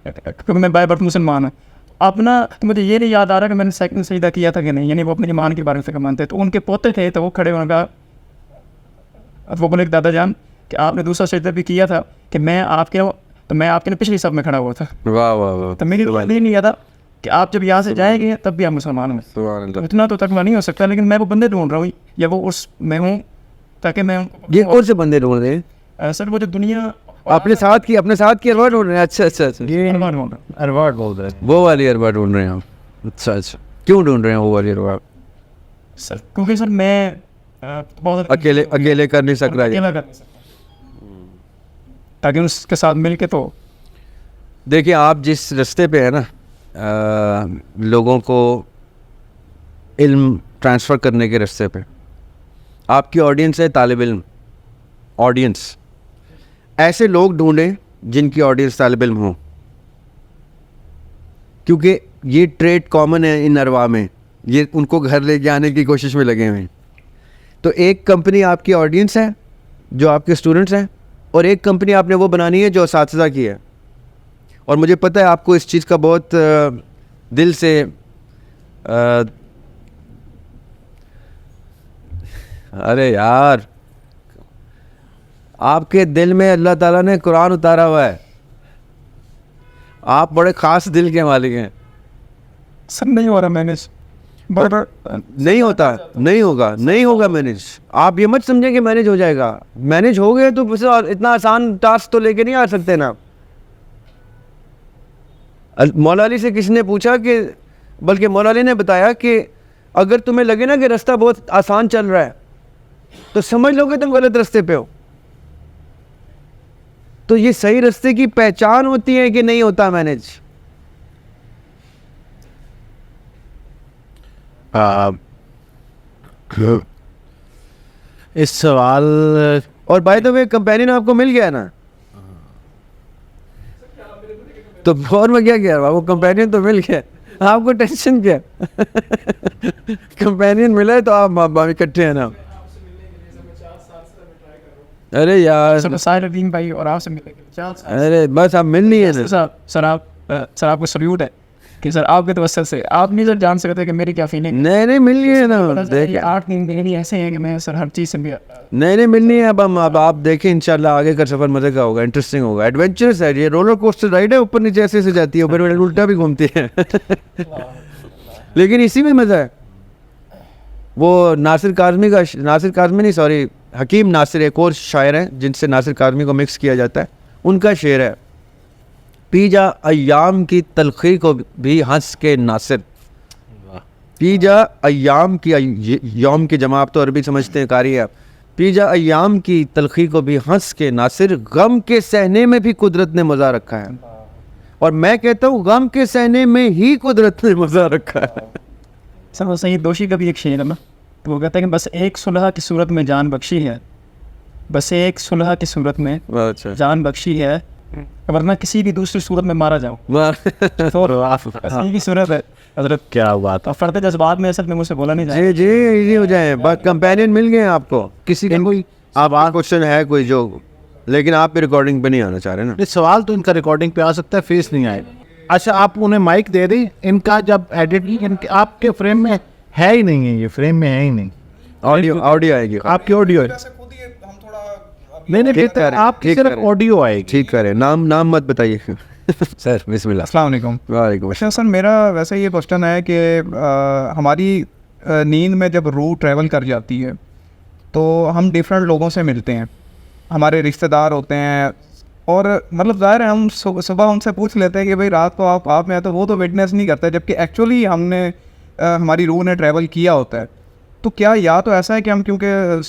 کیونکہ میں بائی برتھ مسلمان ہوں. اپنا تو مجھے یہ نہیں یاد آ رہا کہ میں نے سیکنڈ سجدہ کیا تھا کہ نہیں. یعنی وہ اپنے ایمان کے بارے میں فکر مانتے. تو ان کے پوتے تھے تو وہ کھڑے ہونے کا وہ بولے دادا جان کہ آپ نے دوسرا سجدہ بھی کیا تھا کہ میں آپ کے پچھلی صف میں کھڑا ہوا تھا. واہ واہ واہ. تو میری یہ نہیں یاد کہ آپ جب یہاں سے جائیں گے تب بھی آپ مسلمان ہوں. سبحان اللہ. اتنا تو تقویٰ نہیں ہو سکتا, لیکن میں وہ بندے ڈھونڈ رہا ہوں یا وہ اس میں ہوں تاکہ میں یہ کون سے بندے ڈھونڈ رہے ہیں؟ سر وہ جو دنیا اپنے ساتھ کی اروا ڈھونڈ رہے ہیں؟ اچھا اچھا اچھا, اروا ڈھونڈ رہا ہوں. ارواڈ بول رہے ہیں. وہ والی اروا ڈھونڈ رہے ہیں آپ. اچھا اچھا, کیوں ڈھونڈ رہے ہیں وہ والی اروا؟ سر کیونکہ سر میں بہت اکیلے کر نہیں سک رہا اکیلا کر نہیں سکتا, تاکہ اس کے ساتھ مل کے. تو دیکھیں آپ جس رستے پہ ہے نا, لوگوں کو علم ٹرانسفر کرنے کے رستے پہ, آپ کی آڈینس ہے طالب علم آڈینس. ایسے لوگ ڈھونڈیں جن کی آڈینس طالب علم ہوں, کیونکہ یہ ٹریٹ کامن ہے ان ارواح میں, یہ ان کو گھر لے کے آنے کی کوشش میں لگے ہوئے ہیں. تو ایک کمپنی آپ کی آڈینس ہے جو آپ کے اسٹوڈنٹس ہیں, اور ایک کمپنی آپ نے وہ بنانی ہے جو اساتذہ کی ہے. اور مجھے پتہ ہے آپ کو اس چیز کا بہت دل سے ارے یار, آپ کے دل میں اللہ تعالیٰ نے قرآن اتارا ہوا ہے, آپ بڑے خاص دل کے مالک ہیں. سر نہیں ہو رہا مینیج, نہیں ہوتا, نہیں ہوگا مینیج. آپ یہ مت سمجھیں کہ مینیج ہو جائے گا. مینیج ہو گئے تو اتنا آسان ٹاسک تو لے کے نہیں آ سکتے نا. مولا علی سے کسی نے پوچھا کہ, بلکہ مولا علی نے بتایا کہ اگر تمہیں لگے نا کہ رستہ بہت آسان چل رہا ہے تو سمجھ لو کہ تم غلط رستے پہ ہو. تو یہ صحیح رستے کی پہچان ہوتی ہے کہ نہیں ہوتا مینیج. اس سوال, اور بائی دا وے کمپینین آپ کو مل گیا نا, تو اور میں کیا کہہ رہا ہوں, وہ کمپینین تو مل گیا, آپ کو ٹینشن کیا. کمپینین ملا ہے تو آپ اکٹھے ہیں نا. ارے یار سائر بھائی اور آپ سے ملے, ارے بس آپ مل نہیں ہے نا. سر آپ کو سلیوٹ ہے کہ سر آپ کے توسط سے آپ نہیں سر جان سکتے کہ میری کیا فیلنگ. نہیں مل گئی ہے نا. دیکھیں 8 دن ایسے ہیں کہ میں سر ہر چیز سے بھی نہیں ملنی ہے. اب آپ دیکھیں انشاءاللہ آگے کا سفر مزے کا ہوگا, انٹرسٹنگ ہوگا, ایڈونچرس ہے. یہ رولر کوسٹر رائڈ ہے, اوپر نیچے ایسے سے جاتی ہے, اوپر الٹا بھی گھومتی ہے. لیکن اسی میں مزہ ہے. وہ ناصر کاظمی نہیں سوری حکیم ناصر ایک اور شاعر ہیں جن سے ناصر کاظمی کو مکس کیا جاتا ہے, ان کا شعر ہے, پی جا ایام کی تلخی کو بھی ہنس کے ناصر. پی جا ایام کی, یوم کی جمع آپ تو عربی سمجھتے ہیں, قاری ہے. پی جا ایام کی تلخی کو بھی ہنس کے ناصر, غم کے سہنے میں بھی قدرت نے مزہ رکھا ہے. اور میں کہتا ہوں غم کے سہنے میں ہی قدرت نے مزہ رکھا ہے. سر وہ سید دوشی کا بھی ایک شعر ہے نا, تو وہ کہتا ہے کہ بس ایک صلح کی صورت میں جان بخشی ہے, بس ایک صلح کی صورت میں جان بخشی ہے, ورنہ کسی بھی دوسری صورت میں مارا جاؤں. کی صورت ہے حضرت, کیا بات. اور فرد جذبات میں اصل میں مجھ سے بولا نہیں جائے. جی ایزی ہو جائے, بس کمپینین مل گئے آپ کو. کسی کا کوئی آپ کوشچن ہے کوئی جو, لیکن آپ بھی ریکارڈنگ پہ نہیں آنا چاہ رہے نا. یہ سوال تو ان کا ریکارڈنگ پہ آ سکتا ہے, فیس نہیں آئے. اچھا آپ انہیں مائک دے دیں, ان کا جب ایڈٹ آپ کے فریم میں ہے ہی نہیں ہے, یہ فریم میں ہے ہی نہیں. آڈیو آئے گی, آپ کی آڈیو ہے. نہیں آپ کی صرف آڈیو آئے گی. ٹھیک کریں, نام مت بتائیے. سر بسم اللہ. السلام علیکم. وعلیکم اچھا سر, میرا ویسے یہ کوشچن ہے کہ ہماری نیند میں جب روح ٹریول کر جاتی ہے تو ہم ڈفرینٹ لوگوں سے ملتے ہیں, ہمارے رشتہ دار ہوتے ہیں, اور مطلب ظاہر ہے ہم صبح ان سے پوچھ لیتے ہیں کہ بھائی رات کو آپ میں, تو وہ تو وٹنس نہیں کرتے, جبکہ ایکچولی ہماری روح نے ٹریول کیا ہوتا ہے. تو کیا یا تو ایسا ہے کہ ہم کیونکہ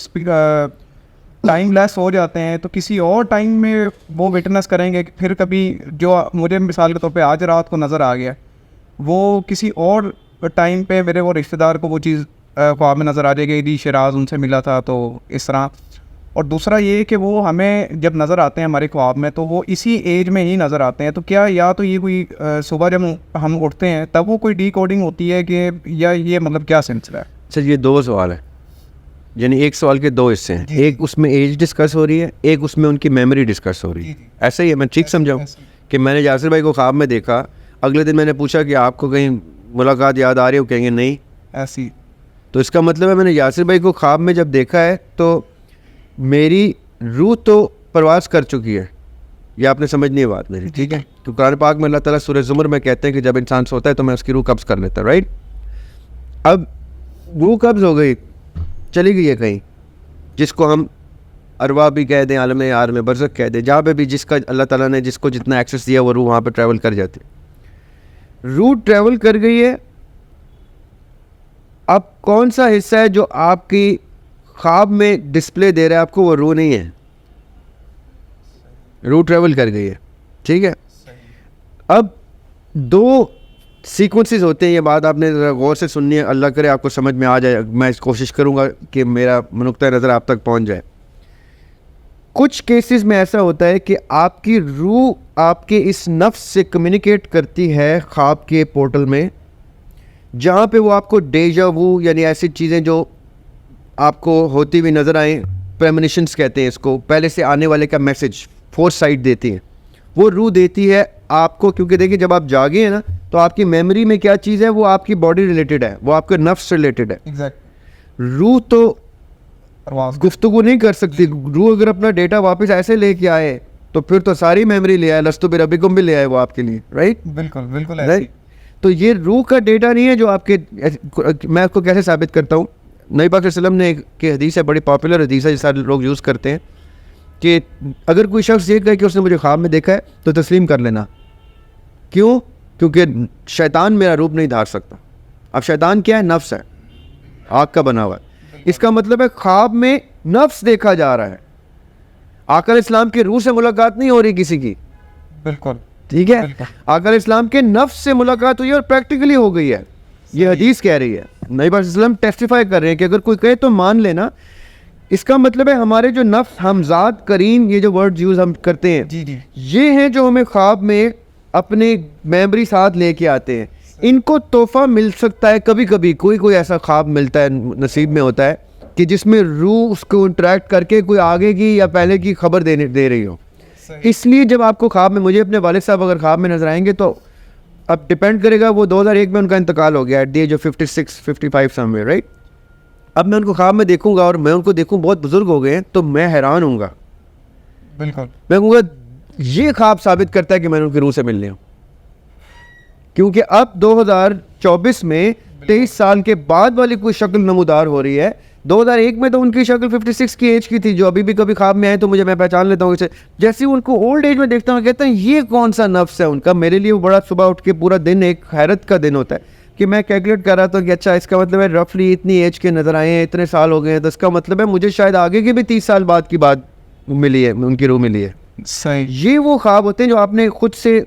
ٹائم لیس ہو جاتے ہیں تو کسی اور ٹائم میں وہ وٹنس کریں گے, پھر کبھی جو مجھے مثال کے طور پہ آج رات کو نظر آ گیا, وہ کسی اور ٹائم پہ میرے وہ رشتہ دار کو وہ چیز خواب میں نظر آ جائے گی, جی شیراز ان سے ملا تھا تو اس طرح. اور دوسرا یہ کہ وہ ہمیں جب نظر آتے ہیں ہمارے خواب میں تو وہ اسی ایج میں ہی نظر آتے ہیں. تو کیا یا تو یہ کوئی صبح جب ہم اٹھتے ہیں تب وہ کوئی ڈی کوڈنگ ہوتی ہے کہ, یا یہ مطلب کیا سلسلہ ہے؟ اچھا یہ دو سوال ہیں, یعنی ایک سوال کے دو حصے ہیں, ایک اس میں ایج ڈسکس ہو رہی ہے, ایک اس میں ان کی میموری ڈسکس ہو رہی ہے. ایسا ہی ہے, میں ٹھیک سمجھاؤں کہ میں نے یاسر بھائی کو خواب میں دیکھا, اگلے دن میں نے پوچھا کہ آپ کو کہیں ملاقات یاد آ رہی ہے, وہ کہیں گے نہیں ایسی. تو اس کا مطلب ہے میں نے یاسر بھائی کو خواب میں جب دیکھا ہے تو میری روح تو پرواز کر چکی ہے. یہ آپ نے سمجھنی ہے بات میری, ٹھیک ہے. تو قرآن پاک میں اللہ تعالیٰ سورہ زمر میں کہتے ہیں کہ جب انسان سوتا ہے تو میں اس کی روح قبض کر لیتا, رائٹ. اب روح قبض ہو گئی, چلی گئی ہے کہیں, جس کو ہم ارواح بھی کہہ دیں, عالم عالم برزخ کہہ دیں, جہاں پہ بھی جس کا اللہ تعالیٰ نے جس کو جتنا ایکسیس دیا وہ روح وہاں پہ ٹریول کر جاتی. روح ٹریول کر گئی ہے, اب کون سا حصہ ہے جو آپ کی خواب میں ڈسپلے دے رہا ہے آپ کو, وہ روح نہیں ہے, روح ٹریول کر گئی ہے, ٹھیک ہے. اب دو سیکوینسز ہوتے ہیں, یہ بات آپ نے ذرا غور سے سننی ہے, اللہ کرے آپ کو سمجھ میں آ جائے, میں کوشش کروں گا کہ میرا نقطۂ نظر آپ تک پہنچ جائے. کچھ کیسز میں ایسا ہوتا ہے کہ آپ کی روح آپ کے اس نفس سے کمیونیکیٹ کرتی ہے خواب کے پورٹل میں, جہاں پہ وہ آپ کو ڈیجا وو یعنی ایسی چیزیں جو آپ کو ہوتی ہوئی نظر آئیں, پریمونیشنز کہتے ہیں اس کو, پہلے سے آنے والے کا میسج فورس سائٹ دیتی ہیں, وہ روح دیتی ہے آپ کو. کیونکہ دیکھیں جب آپ جاگے ہیں نا تو آپ کی میموری میں کیا چیز ہے, وہ آپ کی باڈی ریلیٹڈ ہے, وہ آپ کے نفس سے ریلیٹڈ ہے. روح تو گفتگو نہیں کر سکتی. روح اگر اپنا ڈیٹا واپس ایسے لے کے آئے تو پھر تو ساری میموری لے آئے, لستو بربکم بھی لے آئے وہ آپ کے لیے, رائٹ. بالکل بالکل رائٹ. تو یہ روح کا ڈیٹا نہیں ہے جو آپ کے, میں آپ کو کیسے ثابت کرتا ہوں. نبی پاک صلی اللہ علیہ وسلم نے ایک حدیث ہے, بڑی پاپولر حدیث ہے, جس سارے لوگ یوز کرتے ہیں, کہ اگر کوئی شخص یہ کہے کہ اس نے مجھے خواب میں دیکھا ہے تو تسلیم کر لینا. کیوں؟ کیونکہ شیطان میرا روپ نہیں دھار سکتا. اب شیطان کیا ہے؟ نفس ہے, آگ کا بنا ہوا ہے. اس کا مطلب ہے خواب میں نفس دیکھا جا رہا ہے, آقا علیہ السلام کی روح سے ملاقات نہیں ہو رہی کسی کی. بالکل ٹھیک ہے, آقا علیہ السلام کے نفس سے ملاقات ہوئی ہے اور پریکٹیکلی ہو گئی ہے. یہ حدیث کہہ رہی ہے, نبی پاک صلی اللہ علیہ وسلم ٹیسٹیفائی کر رہے ہیں کہ اگر کوئی کہے تو مان لینا. اس کا مطلب ہے ہمارے جو نفس, ہمزاد, کرین, یہ جو ورڈ یوز ہم کرتے ہیں, یہ ہیں جو ہمیں خواب میں اپنی میموری ساتھ لے کے آتے ہیں. ان کو تحفہ مل سکتا ہے کبھی کبھی, کوئی ایسا خواب ملتا ہے, نصیب میں ہوتا ہے کہ جس میں روح اس کو انٹریکٹ کر کے کوئی آگے کی یا پہلے کی خبر دے رہی ہو. اس لیے جب آپ کو خواب میں, مجھے اپنے والد صاحب اگر خواب میں نظر آئیں گے تو اب ڈپینڈ کرے گا, وہ 2001 میں ان کا انتقال ہو گیا at the age of 56-55 somewhere, right. اب میں ان کو خواب میں دیکھوں گا اور میں ان کو دیکھوں بہت بزرگ ہو گئے ہیں تو میں حیران ہوں گا. بالکل میں کہوں گا یہ خواب ثابت کرتا ہے کہ میں نے ان کی روح سے ملنے ہوں. کیونکہ اب 2024 میں 23 سال کے بعد والی کوئی شکل نمودار ہو رہی ہے. 2001 میں تو ان کی شکل 56 کی ایج کی تھی, جو ابھی بھی کبھی خواب میں آئے تو میں پہچان لیتا ہوں اسے. جیسے ان کو اولڈ ایج میں دیکھتا ہوں کہتا ہوں یہ کون سا نفس ہے ان کا. میرے لیے وہ بڑا صبح اٹھ کے پورا دن ایک حیرت کا دن ہوتا ہے کہ میں کیلکولیٹ کر رہا تھا کہ اچھا اس کا مطلب ہے رفلی اتنی ایج کے نظر آئے ہیں, اتنے سال ہو گئے ہیں, تو اس کا مطلب ہے مجھے شاید آگے کے بھی 30 سال بعد کی بات ملی ہے, ان کی روح ملی ہے. صحیح. یہ وہ خواب ہوتے ہیں جو آپ نے خود سے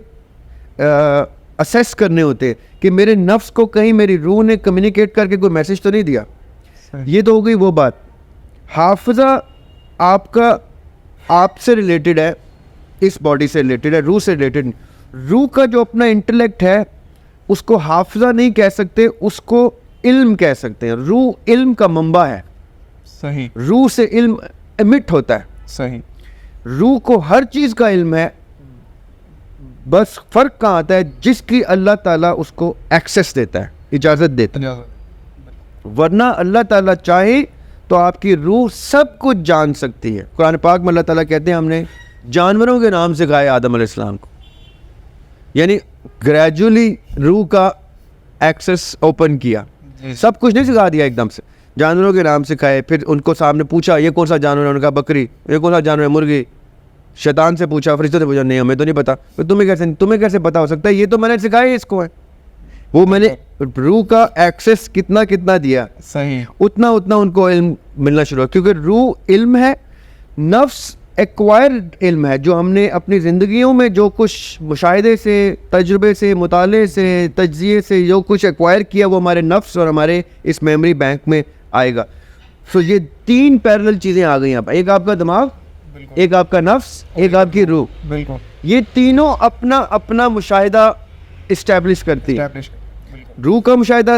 اسیس کرنے ہوتے ہیں کہ میرے نفس کو کہیں میری روح نے کمیونیکیٹ کر کے کوئی میسج تو نہیں دیا. یہ تو ہو گئی وہ بات. حافظہ آپ کا آپ سے ریلیٹڈ ہے, اس باڈی سے ریلیٹڈ ہے, روح سے ریلیٹڈ. روح کا جو اپنا انٹلیکٹ ہے اس کو حافظہ نہیں کہہ سکتے, اس کو علم کہہ سکتے ہیں. روح علم کا منبع ہے. صحیح. روح سے علم امٹ ہوتا ہے. صحیح. روح کو ہر چیز کا علم ہے, بس فرق کہاں آتا ہے, جس کی اللہ تعالیٰ اس کو ایکسیس دیتا ہے, اجازت دیتا ہے. ورنہ اللہ تعالیٰ چاہے تو آپ کی روح سب کچھ جان سکتی ہے. قرآن پاک میں اللہ تعالیٰ کہتے ہیں ہم نے جانوروں کے نام سکھائے آدم علیہ السلام کو, یعنی گریجولی روح کا ایکسیس اوپن کیا. سب کچھ نہیں سکھا دیا ایک دم سے, جانوروں کے نام سکھائے. پھر ان کو سامنے پوچھا یہ کون سا جانور ہے, انہوں نے کہا بکری. یہ کون سا جانور ہے, مرغی. شیطان سے پوچھا, فرشتوں سے پوچھا, نہیں ہمیں تو نہیں پتا. تمہیں کیسے پتا ہو سکتا ہے, یہ تو میں نے سکھایا اس کو ہے. وہ میں نے روح کا ایکسیس کتنا دیا, صحیح, اتنا ان کو علم ملنا شروع ہوا. کیونکہ روح علم ہے, نفس ایکوائرڈ علم ہے, جو ہم نے اپنی زندگیوں میں جو کچھ مشاہدے سے, تجربے سے, مطالعے سے, تجزیے سے جو کچھ ایکوائر کیا وہ ہمارے نفس اور ہمارے اس میموری بینک میں آئے گا. سو یہ 3 پیرلل چیزیں آ گئی ہیں. ایک آپ کا دماغ, ایک آپ کا نفس, ایک آپ کی روح. بالکل. یہ تینوں اپنا مشاہدہ اسٹیبلش کرتی ہے. روح کا مشاہدہ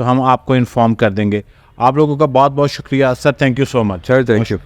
تو ہم آپ کو انفارم کر دیں گے. آپ لوگوں کا بہت بہت شکریہ sir, thank you so much. Sir thank you.